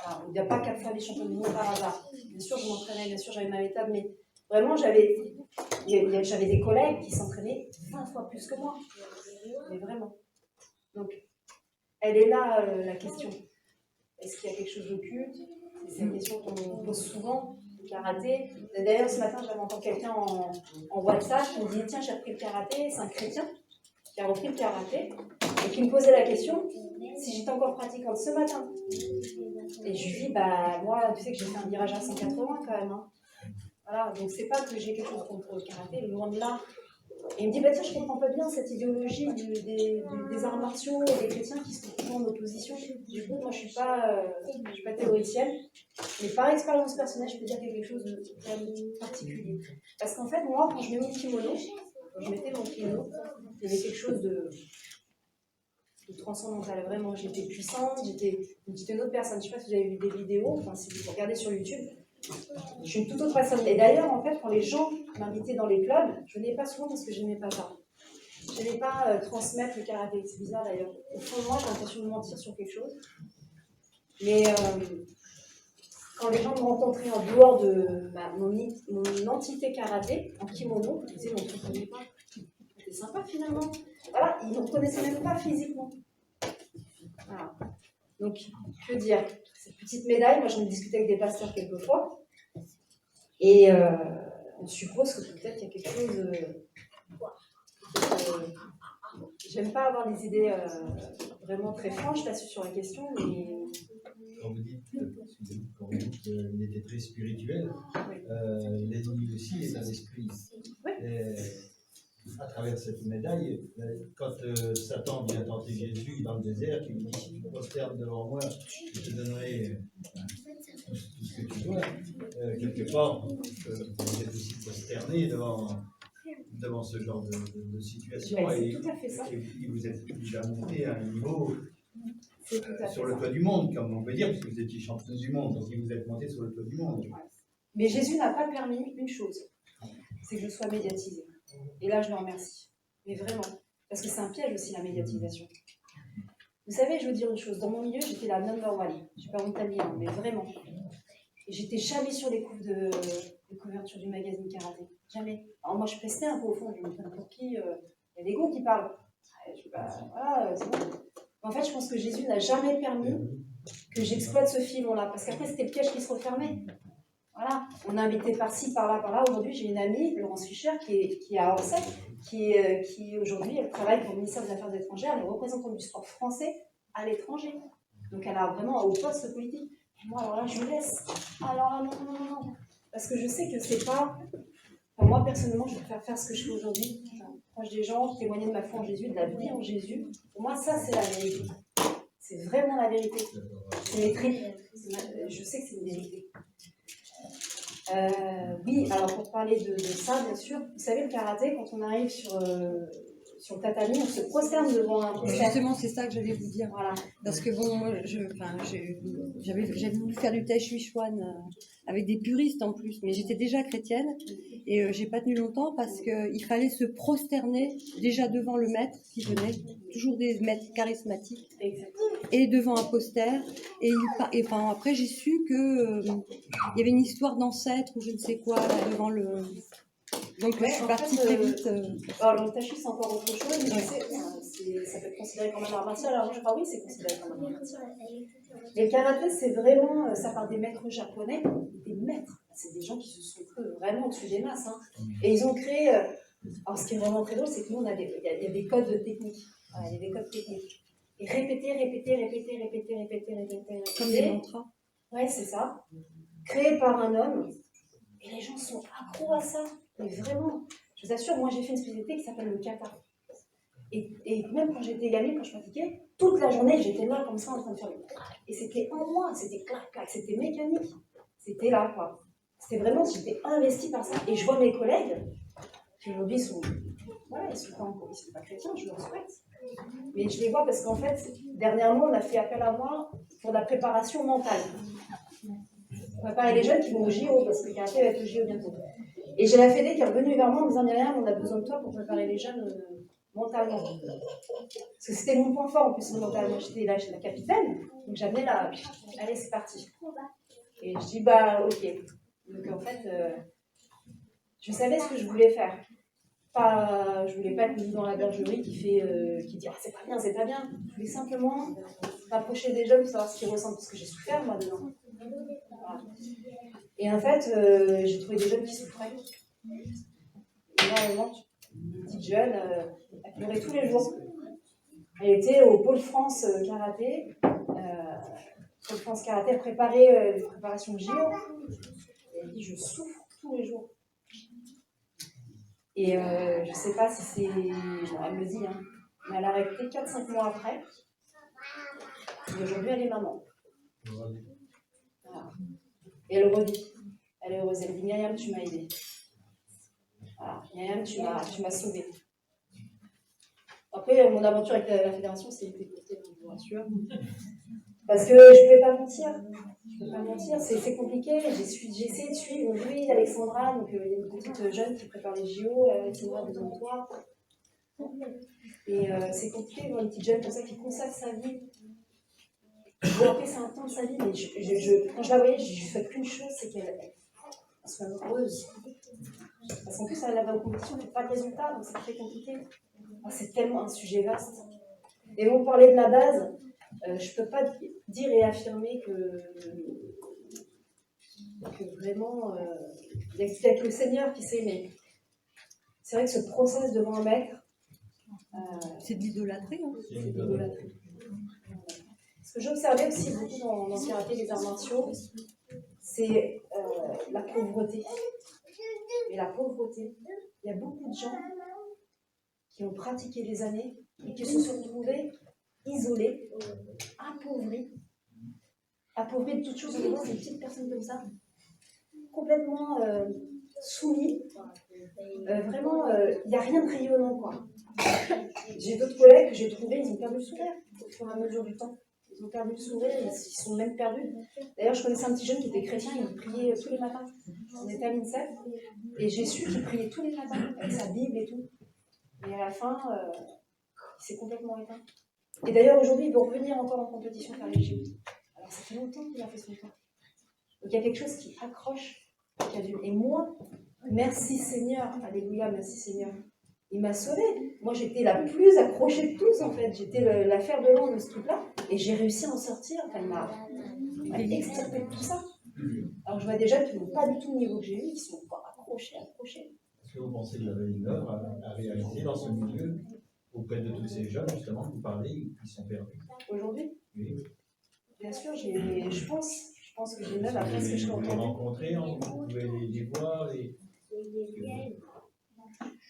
Alors, il n'y a pas 4 fois des champions du monde par hasard. Bien sûr, je m'entraînais, bien sûr, j'avais ma méthode, mais vraiment, j'avais des collègues qui s'entraînaient 20 fois plus que moi. Mais vraiment. Donc, elle est là, la question. Est-ce qu'il y a quelque chose d'occulte? C'est une question qu'on pose souvent, le karaté. D'ailleurs, ce matin, j'avais entendu quelqu'un en WhatsApp qui me dit « Tiens, j'ai repris le karaté », c'est un chrétien qui a repris le karaté, et qui me posait la question si j'étais encore pratiquante ce matin. Et je lui dis, bah moi, tu sais que j'ai fait un virage à 180 quand même. Hein. Voilà, donc c'est pas que j'ai quelque chose contre le karaté, loin de là. Et il me dit, bah tiens, je comprends pas bien cette idéologie des arts martiaux et des chrétiens qui sont toujours en opposition. Du coup, moi, je suis pas théoricienne, mais par expérience personnelle, je peux dire qu'il y a quelque chose de particulier. Parce qu'en fait, moi, quand je mets mon kimono, quand je mettais mon kimono, il y avait quelque chose de transcendantal. Vraiment, j'étais puissante, j'étais une autre personne. Je ne sais pas si vous avez vu des vidéos, enfin, si vous regardez sur YouTube, je suis une toute autre personne. Et d'ailleurs, en fait, quand les gens m'invitaient dans les clubs, je venais pas souvent parce que je n'aimais pas ça. Je n'aimais pas transmettre le karaté. C'est bizarre d'ailleurs. Au fond de moi, j'ai l'impression de mentir sur quelque chose. Mais quand les gens me rencontraient en dehors de mon entité karaté, en kimono, ils disaient, mais on ne te connaît pas. C'est sympa finalement. Voilà, ils ne me connaissaient même pas physiquement. Voilà. Donc, que dire? Cette petite médaille, moi j'en ai discuté avec des pasteurs quelquefois, et on suppose que peut-être il y a quelque chose. J'aime pas avoir des idées vraiment très franches là-dessus sur la question, mais. Quand vous dites qu'il était très spirituel, oui. L'ennemi aussi est un esprit. Oui. À travers cette médaille, quand Satan vient tenter Jésus dans le désert, il lui dit si tu te prosternes devant moi, je te donnerai tout ce que tu dois. Quelque part, vous êtes aussi prosterné devant devant ce genre de situation. Ben, c'est Et, tout à fait ça. et puis vous êtes déjà monté à un niveau C'est tout à fait sur le ça. toit du monde, comme on peut dire, parce que vous étiez chanteuse du monde, donc vous êtes monté sur le toit du monde. Mais Jésus n'a pas permis une chose, c'est que je sois médiatisée. Et là, je le remercie. Mais vraiment. Parce que c'est un piège aussi, la médiatisation. Vous savez, je veux dire une chose. Dans mon milieu, j'étais la number one. Je n'ai pas honte à le dire, mais vraiment. Et j'étais jamais sur les coups de couverture du magazine Karaté. Jamais. Alors moi, je pestais un peu au fond. Je me disais, pour qui il y a des gars qui parlent. Voilà, c'est bon. En fait, je pense que Jésus n'a jamais permis que j'exploite ce filon-là. Parce qu'après, c'était le piège qui se refermait. Voilà, on a invité par-ci, par-là, par-là. Aujourd'hui, j'ai une amie, Laurence Fischer, qui est à Orsay, qui aujourd'hui, elle travaille pour le ministère des Affaires étrangères, elle est représentante du sport français à l'étranger. Donc, elle a vraiment un haut poste politique. Et moi, alors là, je laisse. Alors là, non, non, non, non. Parce que je sais que c'est pas... Enfin, moi, personnellement, je préfère faire ce que je fais aujourd'hui. Proche des gens, témoigner de ma foi en Jésus, de la vie en Jésus. Pour moi, ça, c'est la vérité. C'est vraiment la vérité. C'est mes tripes. Je sais que c'est une vérité. Oui, alors pour parler de ça, bien sûr, vous savez, le karaté, quand on arrive sur le tatami, on se prosterne devant un poster. Justement, c'est ça que j'allais vous dire. Voilà. Parce que bon, moi, j'avais voulu faire du Tai Chi Chuan avec des puristes en plus, mais j'étais déjà chrétienne et j'ai pas tenu longtemps parce qu'il fallait se prosterner déjà devant le maître qui venait, toujours des maîtres charismatiques, et devant un poster. Et enfin, après, j'ai su que il y avait une histoire d'ancêtre ou je ne sais quoi là, devant le. Donc Ouais, je suis partie très vite. Alors le tai chi, c'est encore autre chose, mais je sais, ça peut être considéré comme un art martial. Alors je crois oui, c'est considéré comme un art martial. Mais le karaté, c'est vraiment, ça part des maîtres japonais, des maîtres. C'est des gens qui se sont cru vraiment au-dessus des masses. Hein. Et ils ont créé. Alors ce qui est vraiment très drôle, c'est que nous, il y a des codes techniques. Voilà, il y a des codes techniques. Et répéter. Comme des mantras. Ouais, c'est ça. Créé par un homme. Et les gens sont accros à ça. Mais vraiment. Je vous assure, moi j'ai fait une spécialité qui s'appelle le kata. Et même quand j'étais gamine, quand je pratiquais, toute la journée j'étais là comme ça en train de faire le clac. Et c'était en moi, c'était clac, clac, c'était mécanique. C'était là quoi. C'était vraiment, j'étais investie par ça. Et je vois mes collègues qui aujourd'hui sont. Voilà, ils sont pas chrétiens, je leur souhaite. Mais je les vois parce qu'en fait, dernièrement, on a fait appel à moi pour la préparation mentale. On préparer les jeunes qui vont au JO, parce que le karaté va être au JO bientôt. Et j'ai la Fédé qui est revenue vers moi en me disant Myriam, on a besoin de toi pour préparer les jeunes mentalement. Parce que c'était mon point fort en plus, mentalement. J'étais là, j'étais la capitaine, donc j'amenais la. Allez, c'est parti. Et je dis bah, ok. Donc en fait, je savais ce que je voulais faire. Pas, je voulais pas être dans la bergerie qui dit ah, c'est pas bien, c'est pas bien. Je voulais simplement rapprocher des jeunes pour savoir ce qu'ils ressentent, parce que j'ai souffert moi dedans. Voilà. Et en fait, j'ai trouvé des jeunes qui souffraient. Énormément. Une petite jeune, elle pleurait tous les jours. Elle était au Pôle France Karaté. Pôle France Karaté, elle préparait les préparations de JO. Elle dit je souffre tous les jours. Et je ne sais pas si c'est. Bon, elle me dit, hein, mais elle a arrêté 4-5 mois après. Et aujourd'hui, elle est maman. Voilà. Et elle redit. Elle est heureuse. Elle dit Myriam, tu m'as aidée. Voilà. Myriam, tu m'as sauvée. Après, mon aventure avec la fédération, c'est été courtée, je vous rassure. Parce que je ne pouvais pas mentir. Je ne peux pas mentir, c'est compliqué. J'ai essayé de suivre lui, Alexandra, donc il y a une petite jeune qui prépare les JO, Alexandra a besoin de toi. Et c'est compliqué de voir une petite jeune comme ça qui consacre sa vie. Bon, après, c'est un temps de sa vie, mais quand je la voyais, je ne fais qu'une chose, c'est qu'elle soit heureuse. Parce qu'en plus, elle avait en compétition, elle ne fait pas de résultats, donc c'est très compliqué. C'est tellement un sujet vaste. Et on parlait de la base. Je ne peux pas dire et affirmer que vraiment, il n'y a que le Seigneur qui sait, mais c'est vrai que ce process devant un maître, c'est de l'idolâtrie. Hein. C'est de l'idolâtrie. Ce que j'observais aussi beaucoup dans le karaté des arts martiaux, c'est la pauvreté. Et la pauvreté, il y a beaucoup de gens qui ont pratiqué des années et qui se sont retrouvés isolés, appauvris de toutes choses. On voit des petites personnes comme ça, complètement soumis Vraiment, il n'y a rien de rayonnant, quoi. J'ai d'autres collègues que j'ai trouvés, ils ont perdu le sourire au fur et à mesure du temps. Ils ont perdu le sourire, ils sont même perdus. D'ailleurs, je connaissais un petit jeune qui était chrétien, il priait tous les matins. On était à l'INSEP, et j'ai su qu'il priait tous les matins avec sa Bible et tout. Et à la fin, il s'est complètement éteint. Et d'ailleurs, aujourd'hui, il doit revenir encore en compétition faire les JO. Alors, ça fait longtemps qu'il a fait son temps. Donc, il y a quelque chose qui accroche, qui a dû. Et moi, merci Seigneur, alléluia, merci Seigneur. Il m'a sauvée. Moi, j'étais la plus accrochée de tous, en fait. J'étais l'affaire de l'an de ce truc-là. Et j'ai réussi à en sortir. Enfin, il m'a extirpé de tout ça. Alors, je vois des jeunes qui n'ont pas du tout le niveau que j'ai eu, qui sont encore accrochés. Est-ce que vous pensez que vous avez une œuvre à réaliser dans ce milieu auprès de tous ces jeunes, justement, que vous parlez, qui sont perdus? Aujourd'hui, Oui. bien sûr, je pense que j'ai une œuvre après ce que je Vous les entends. rencontrez, vous pouvez les voir,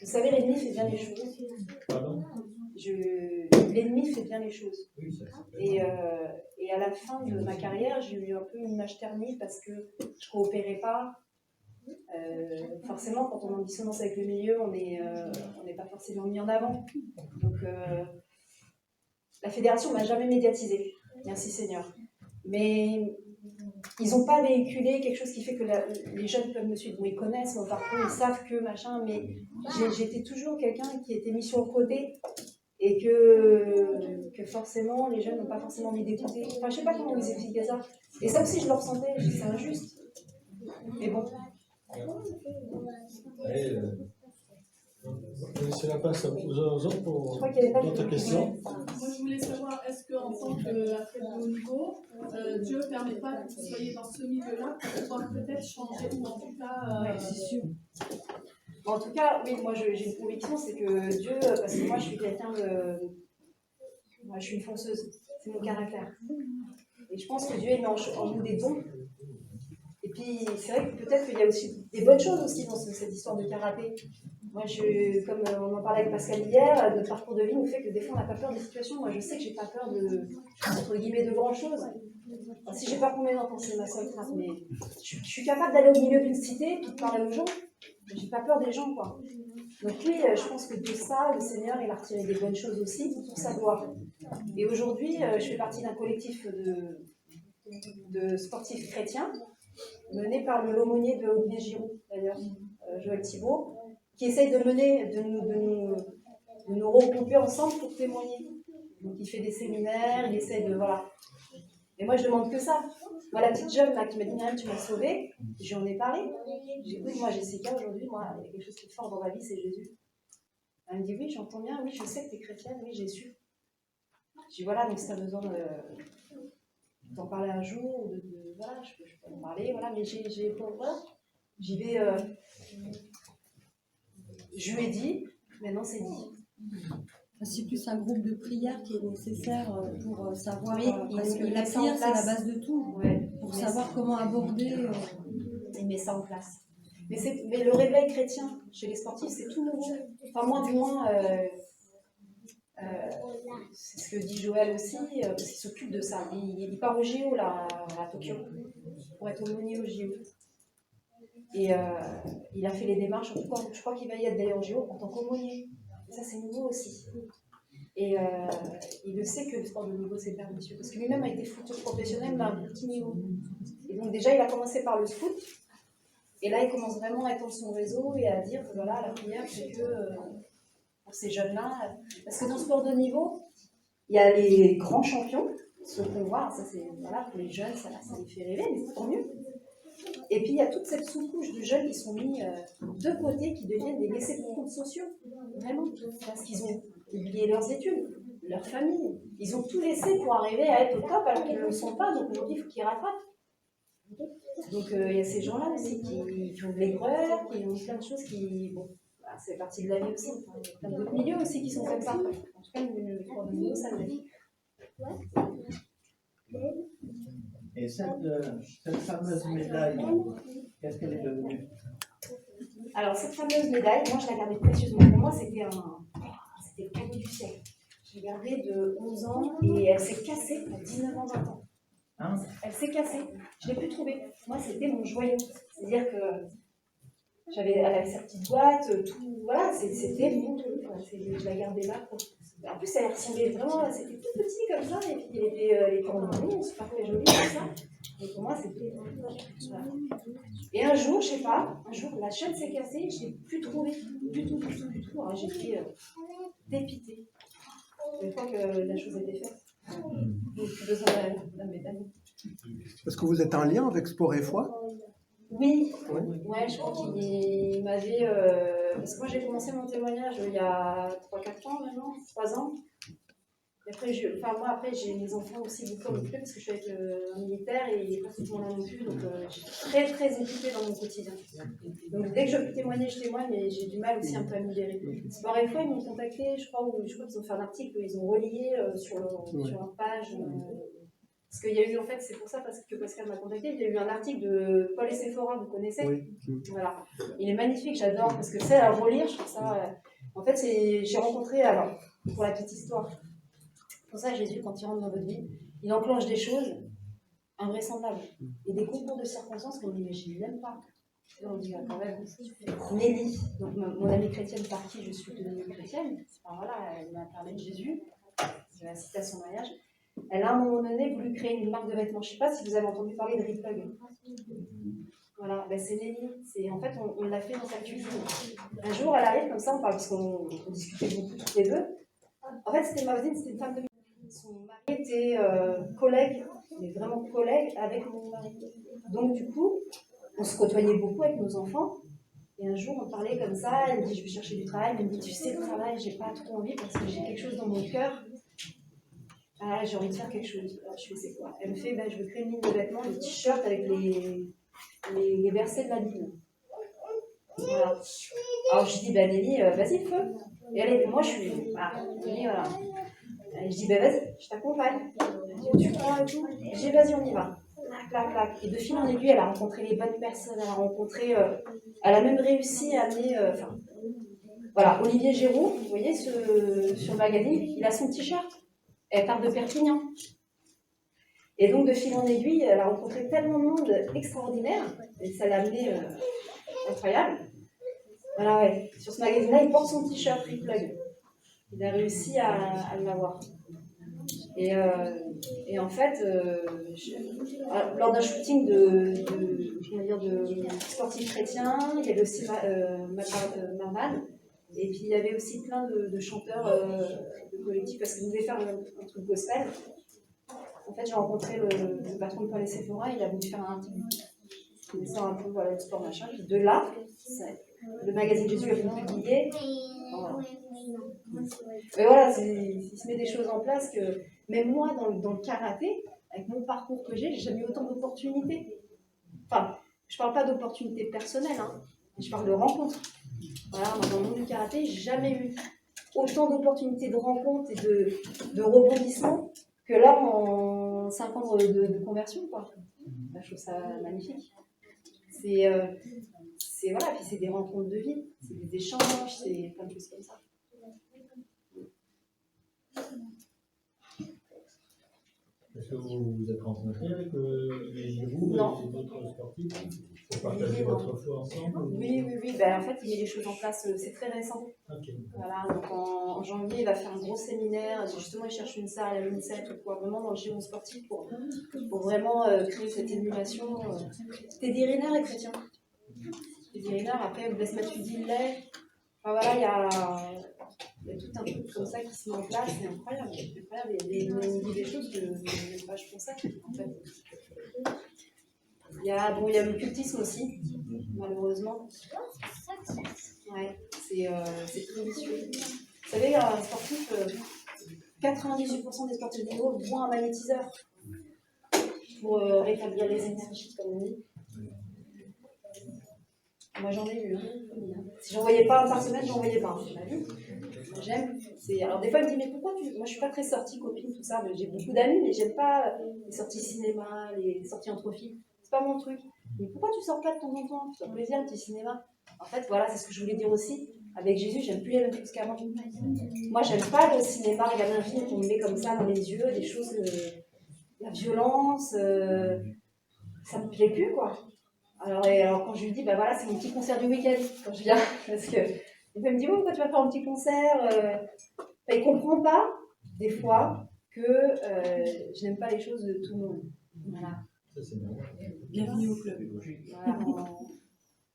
Vous savez, l'ennemi fait bien les choses. Pardon? L'ennemi fait bien les choses. Oui, ça. Et à la fin de ma carrière, j'ai eu un peu une image ternie parce que je ne coopérais pas. Forcément, quand on est en dissonance avec le milieu, on n'est pas forcément mis en avant. Donc, la fédération ne m'a jamais médiatisée. Merci Seigneur. Mais ils n'ont pas véhiculé quelque chose qui fait que les jeunes peuvent me suivre. Bon, ils connaissent mon parcours, ils savent que machin, mais j'étais toujours quelqu'un qui était mis sur le côté et que forcément les jeunes n'ont pas forcément mis d'écouter. Enfin, je ne sais pas comment vous expliquer ça. Et ça aussi, je le ressentais, c'est injuste. Mais bon. C'est la place aux autres pour Je crois qu'il y avait pas d'autres questions. Moi, je voulais savoir, est-ce qu'en tant qu'athlète de haut niveau, Dieu ne permet pas que vous soyez dans ce milieu-là pour pouvoir peut-être changer, ou en tout cas... Ouais, c'est sûr. Bon, en tout cas, oui, moi j'ai une conviction, c'est que Dieu, parce que moi je suis quelqu'un de... Moi, je suis une fonceuse, c'est mon caractère. Et je pense que Dieu met en nous des dons. Et puis, c'est vrai que peut-être qu'il y a aussi des bonnes choses aussi dans cette histoire de karaté. Moi, comme on en parlait avec Pascal hier, notre parcours de vie nous fait que des fois, on n'a pas peur des situations. Moi, je sais que j'ai pas peur entre guillemets, de grand-chose. Enfin, si j'ai pas combien d'enfants, c'est ma seule crainte, mais je suis capable d'aller au milieu d'une cité, de parler aux gens. J'ai pas peur des gens, quoi. Donc oui, je pense que de ça, le Seigneur, il a retiré des bonnes choses aussi pour sa gloire. Et aujourd'hui, je fais partie d'un collectif de sportifs chrétiens, mené par l'aumônier de Olivier Giroud, d'ailleurs, Joël Thibault, qui essaye de nous regrouper ensemble pour témoigner. Donc il fait des séminaires, il essaie de... Voilà. Et moi je demande que ça. Moi la petite jeune là, qui m'a dit Myriam, tu m'as sauvée, j'en ai parlé. J'ai dit, moi Jessica, aujourd'hui, moi, il y a quelque chose qui est fort dans ma vie, c'est Jésus. Elle me dit, oui, j'entends bien, oui, je sais que tu es chrétienne, oui, j'ai su. Je dis, voilà, donc si tu as besoin d'en parler un jour, voilà, je peux en parler, voilà, mais voilà, j'y vais... Je lui ai dit, maintenant c'est dit. C'est plus un groupe de prière qui est nécessaire pour savoir, Oui, parce que il la met ça en prière c'est la place. base de tout, Ouais, pour savoir comment aborder. Il met ça en place. Mais le réveil chrétien chez les sportifs, c'est tout nouveau. Enfin, moi, du moins, c'est ce que dit Joël aussi, parce qu'il s'occupe de ça. Il part au JO, là, à Tokyo, pour être aumônier au JO. Et il a fait les démarches, je crois qu'il va y être d'ailleurs au JO en tant qu'aumônier. Ça, c'est nouveau aussi. Et il le sait que le sport de niveau, c'est pernicieux. Parce que lui-même a été footeur professionnel, mais à un petit niveau. Et donc, déjà, il a commencé par le foot. Et là, il commence vraiment à étendre son réseau et à dire que voilà, la prière, c'est que pour ces jeunes-là. Parce que dans le sport de niveau, il y a les grands champions, ceux qu'on voit, ça c'est voilà, pour les jeunes, ça les fait rêver, mais c'est tant mieux. Et puis il y a toute cette sous-couche de jeunes qui sont mis de côté, qui deviennent des laissés pour compte sociaux, vraiment, parce qu'ils ont oublié leurs études, leur famille, ils ont tout laissé pour arriver à être au top alors qu'ils ne le sont pas, donc aujourd'hui il faut qu'ils rattrapent. Donc il y a ces gens-là aussi qui ont de l'aigreur, qui ont plein de choses qui, bon, bah, c'est partie de la vie aussi. Enfin, il y a plein d'autres milieux aussi qui sont comme ça. En tout cas, le sport de niveau, ça le dit. Et cette fameuse médaille, qu'est-ce qu'elle est devenue? Alors, cette fameuse médaille, moi, je la gardais précieusement. Pour moi, c'était le cadeau du siècle. Je l'ai gardée de 11 ans et elle s'est cassée à 19 ans, 20 ans. Hein? Elle s'est cassée. Je ne l'ai plus trouvée. Moi, c'était mon joyau. C'est-à-dire que Elle avait sa petite boîte, tout, voilà, c'était bon, je la gardais là. En plus, elle ressemblait vraiment, c'était tout petit comme ça, et puis elle était en marron, c'est pas très joli comme ça. Et pour moi, c'était. Voilà. Et un jour, je sais pas, la chaîne s'est cassée, je l'ai plus trouvée, du tout. Alors j'étais dépitée. Une fois que la chose était faite, j'ai plus besoin d'un médaille. Est-ce que vous êtes en lien avec Sport et Foi? Oui, ouais, je crois qu'il m'avait. Parce que moi, j'ai commencé mon témoignage il y a 3-4 ans maintenant, 3 ans. Et après, j'ai mes enfants aussi beaucoup occupés parce que je suis avec un militaire et il n'est pas souvent là non plus. Donc, je suis très, très occupée dans mon quotidien. Donc, dès que je peux témoigner, je témoigne, mais j'ai du mal aussi un peu à me libérer. Sport et Foi, ils m'ont contacté, je crois qu'ils ont fait un article, ils ont relié sur leur page. Parce qu'il y a eu, en fait, c'est pour ça que Pascal m'a contacté, il y a eu un article de Paul et Sephora, vous connaissez? Oui. Voilà. Il est magnifique, j'adore, parce que c'est à relire, je trouve ça. En fait, j'ai rencontré, alors, pour la petite histoire, pour ça, Jésus, quand il rentre dans votre vie, il enclenche des choses invraisemblables et des concours de circonstances qu'on n'imagine même pas. Et on dit, quand même, Nelly, donc mon amie chrétienne par qui je suis devenue chrétienne, enfin, voilà, elle m'a parlé de Jésus, je l'ai assistée à son mariage. Elle a à un moment donné voulu créer une marque de vêtements. Je ne sais pas si vous avez entendu parler de Replug. Voilà, ben c'est Nelly. En fait, on l'a fait dans sa cuisine. Un jour, elle arrive comme ça, on parle parce qu'on discutait beaucoup toutes les deux. En fait, c'était ma voisine, c'était une femme de métier. Son mari était collègue, mais vraiment collègue avec mon mari. Donc, du coup, on se côtoyait beaucoup avec nos enfants. Et un jour, on parlait comme ça. Elle me dit, je vais chercher du travail. Elle me dit, tu sais, le travail, j'ai pas trop envie parce que j'ai quelque chose dans mon cœur. Ah, j'ai envie de faire quelque chose. Alors, je fais, c'est quoi? Elle me fait, je veux créer une ligne de vêtements, des t-shirts avec les versets de la Bible. Voilà. Alors, je dis, Nelly, vas-y, feu. Et elle, moi, je suis. Voilà. Et je dis, vas-y, je t'accompagne. Elle dit, tu crois et tout? Je dis, vas-y, on y va. Clac. Et de fil en aiguille, elle a rencontré les bonnes personnes, elle a même réussi à amener. Voilà, Olivier Géraud, vous voyez, sur le magazine, il a son t-shirt. Elle part de Perpignan. Et donc, de fil en aiguille, elle a rencontré tellement de monde extraordinaire, et ça l'a amené incroyable. Voilà, ouais. Sur ce magazine-là, il porte son t-shirt Replug. Il a réussi à l'avoir. Et en fait, lors d'un shooting de sportifs chrétiens, il y avait aussi Marman. Et puis il y avait aussi plein de chanteurs de collectifs parce qu'ils voulaient faire un truc gospel. En fait, j'ai rencontré le patron de Paul et Sephora, il a voulu faire un article. Il connaissait un peu le sport machin. Puis de là, le magazine Jésus a voulu publier. Voilà. Et voilà, il se met des choses en place que même moi, dans le karaté, avec mon parcours que j'ai jamais eu autant d'opportunités. Enfin, je parle pas d'opportunités personnelles, hein, mais je parle de rencontres. Voilà, dans le monde du karaté, j'ai jamais eu autant d'opportunités de rencontres et de rebondissements que là en 5 ans de conversion, quoi. Je trouve ça magnifique. Voilà, puis c'est des rencontres de vie, c'est des échanges, c'est plein de choses comme ça. Est-ce que vous vous êtes rencontrés avec les Giroud et les autres sportifs pour partager votre foi ensemble? Oui. En fait, il y a des choses en place, c'est très récent. Okay. Voilà, donc en janvier, il va faire un gros séminaire. Justement, il cherche une salle à l'UNICEF vraiment dans le giron sportif pour vraiment créer cette émulation. Teddy Riner est chrétien. Teddy Riner, après, Blaise Matuidi l'est. Enfin voilà, il y a tout un truc comme ça qui se met en place, c'est incroyable. Il dit des choses que je pensais, en fait. Il y a le cultisme aussi, malheureusement. Ouais, c'est très vicieux. Vous savez, un sportif, 98% des sportifs de niveau vont à un magnétiseur pour rétablir les énergies, comme on dit. Moi, j'en ai eu. Si j'en voyais pas un par semaine, j'en voyais pas. J'aime. Alors, des fois, il me dit, mais pourquoi moi, je suis pas très sortie copine, tout ça. J'ai beaucoup d'amis, mais j'aime pas les sorties cinéma, les sorties entre filles. C'est pas mon truc. Mais pourquoi tu sors pas de temps en temps? Tu fais plaisir, un petit cinéma. En fait, voilà, c'est ce que je voulais dire aussi. Avec Jésus, j'aime plus les mêmes choses qu'avant. Moi, j'aime pas aller au cinéma, regarder un film qu'on me met comme ça dans les yeux, des choses, la violence, ça me plaît plus, quoi. Alors quand je lui dis, bah voilà, c'est mon petit concert du week-end quand je viens, parce que il me dit, pourquoi tu vas faire un petit concert Il comprend pas, des fois, que je n'aime pas les choses de tout le monde. Voilà. Ça, c'est normal. Bienvenue au club. Voilà,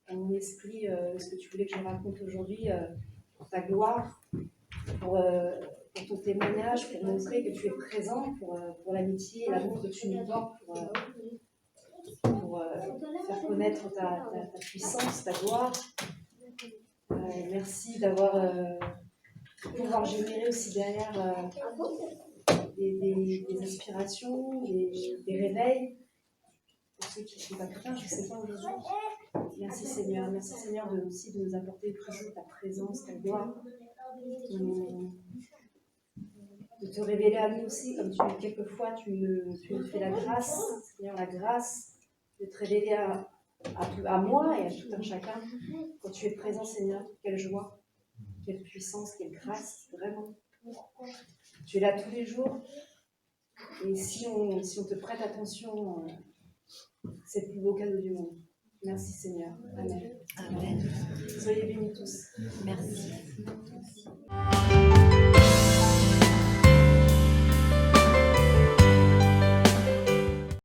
en mon esprit, ce que tu voulais que je raconte aujourd'hui, pour ta gloire, pour ton témoignage, pour montrer que tu es présent, pour l'amitié et l'amour que tu nous portes, pour faire connaître ta puissance, ta gloire. Merci d'avoir pouvoir générer aussi derrière des inspirations, des réveils. Pour ceux qui ne sont pas chrétiens, je ne sais pas aujourd'hui. Merci Seigneur aussi de nous apporter toujours ta présence, ta gloire. De te révéler à nous aussi, comme quelquefois tu me fais la grâce, Seigneur, la grâce de te révéler à moi et à tout un chacun. Quand tu es présent, Seigneur, quelle joie, quelle puissance, quelle grâce, vraiment. Tu es là tous les jours. Et si on te prête attention, c'est le plus beau cadeau du monde. Merci Seigneur. Amen. Amen. Soyez bénis tous. Merci.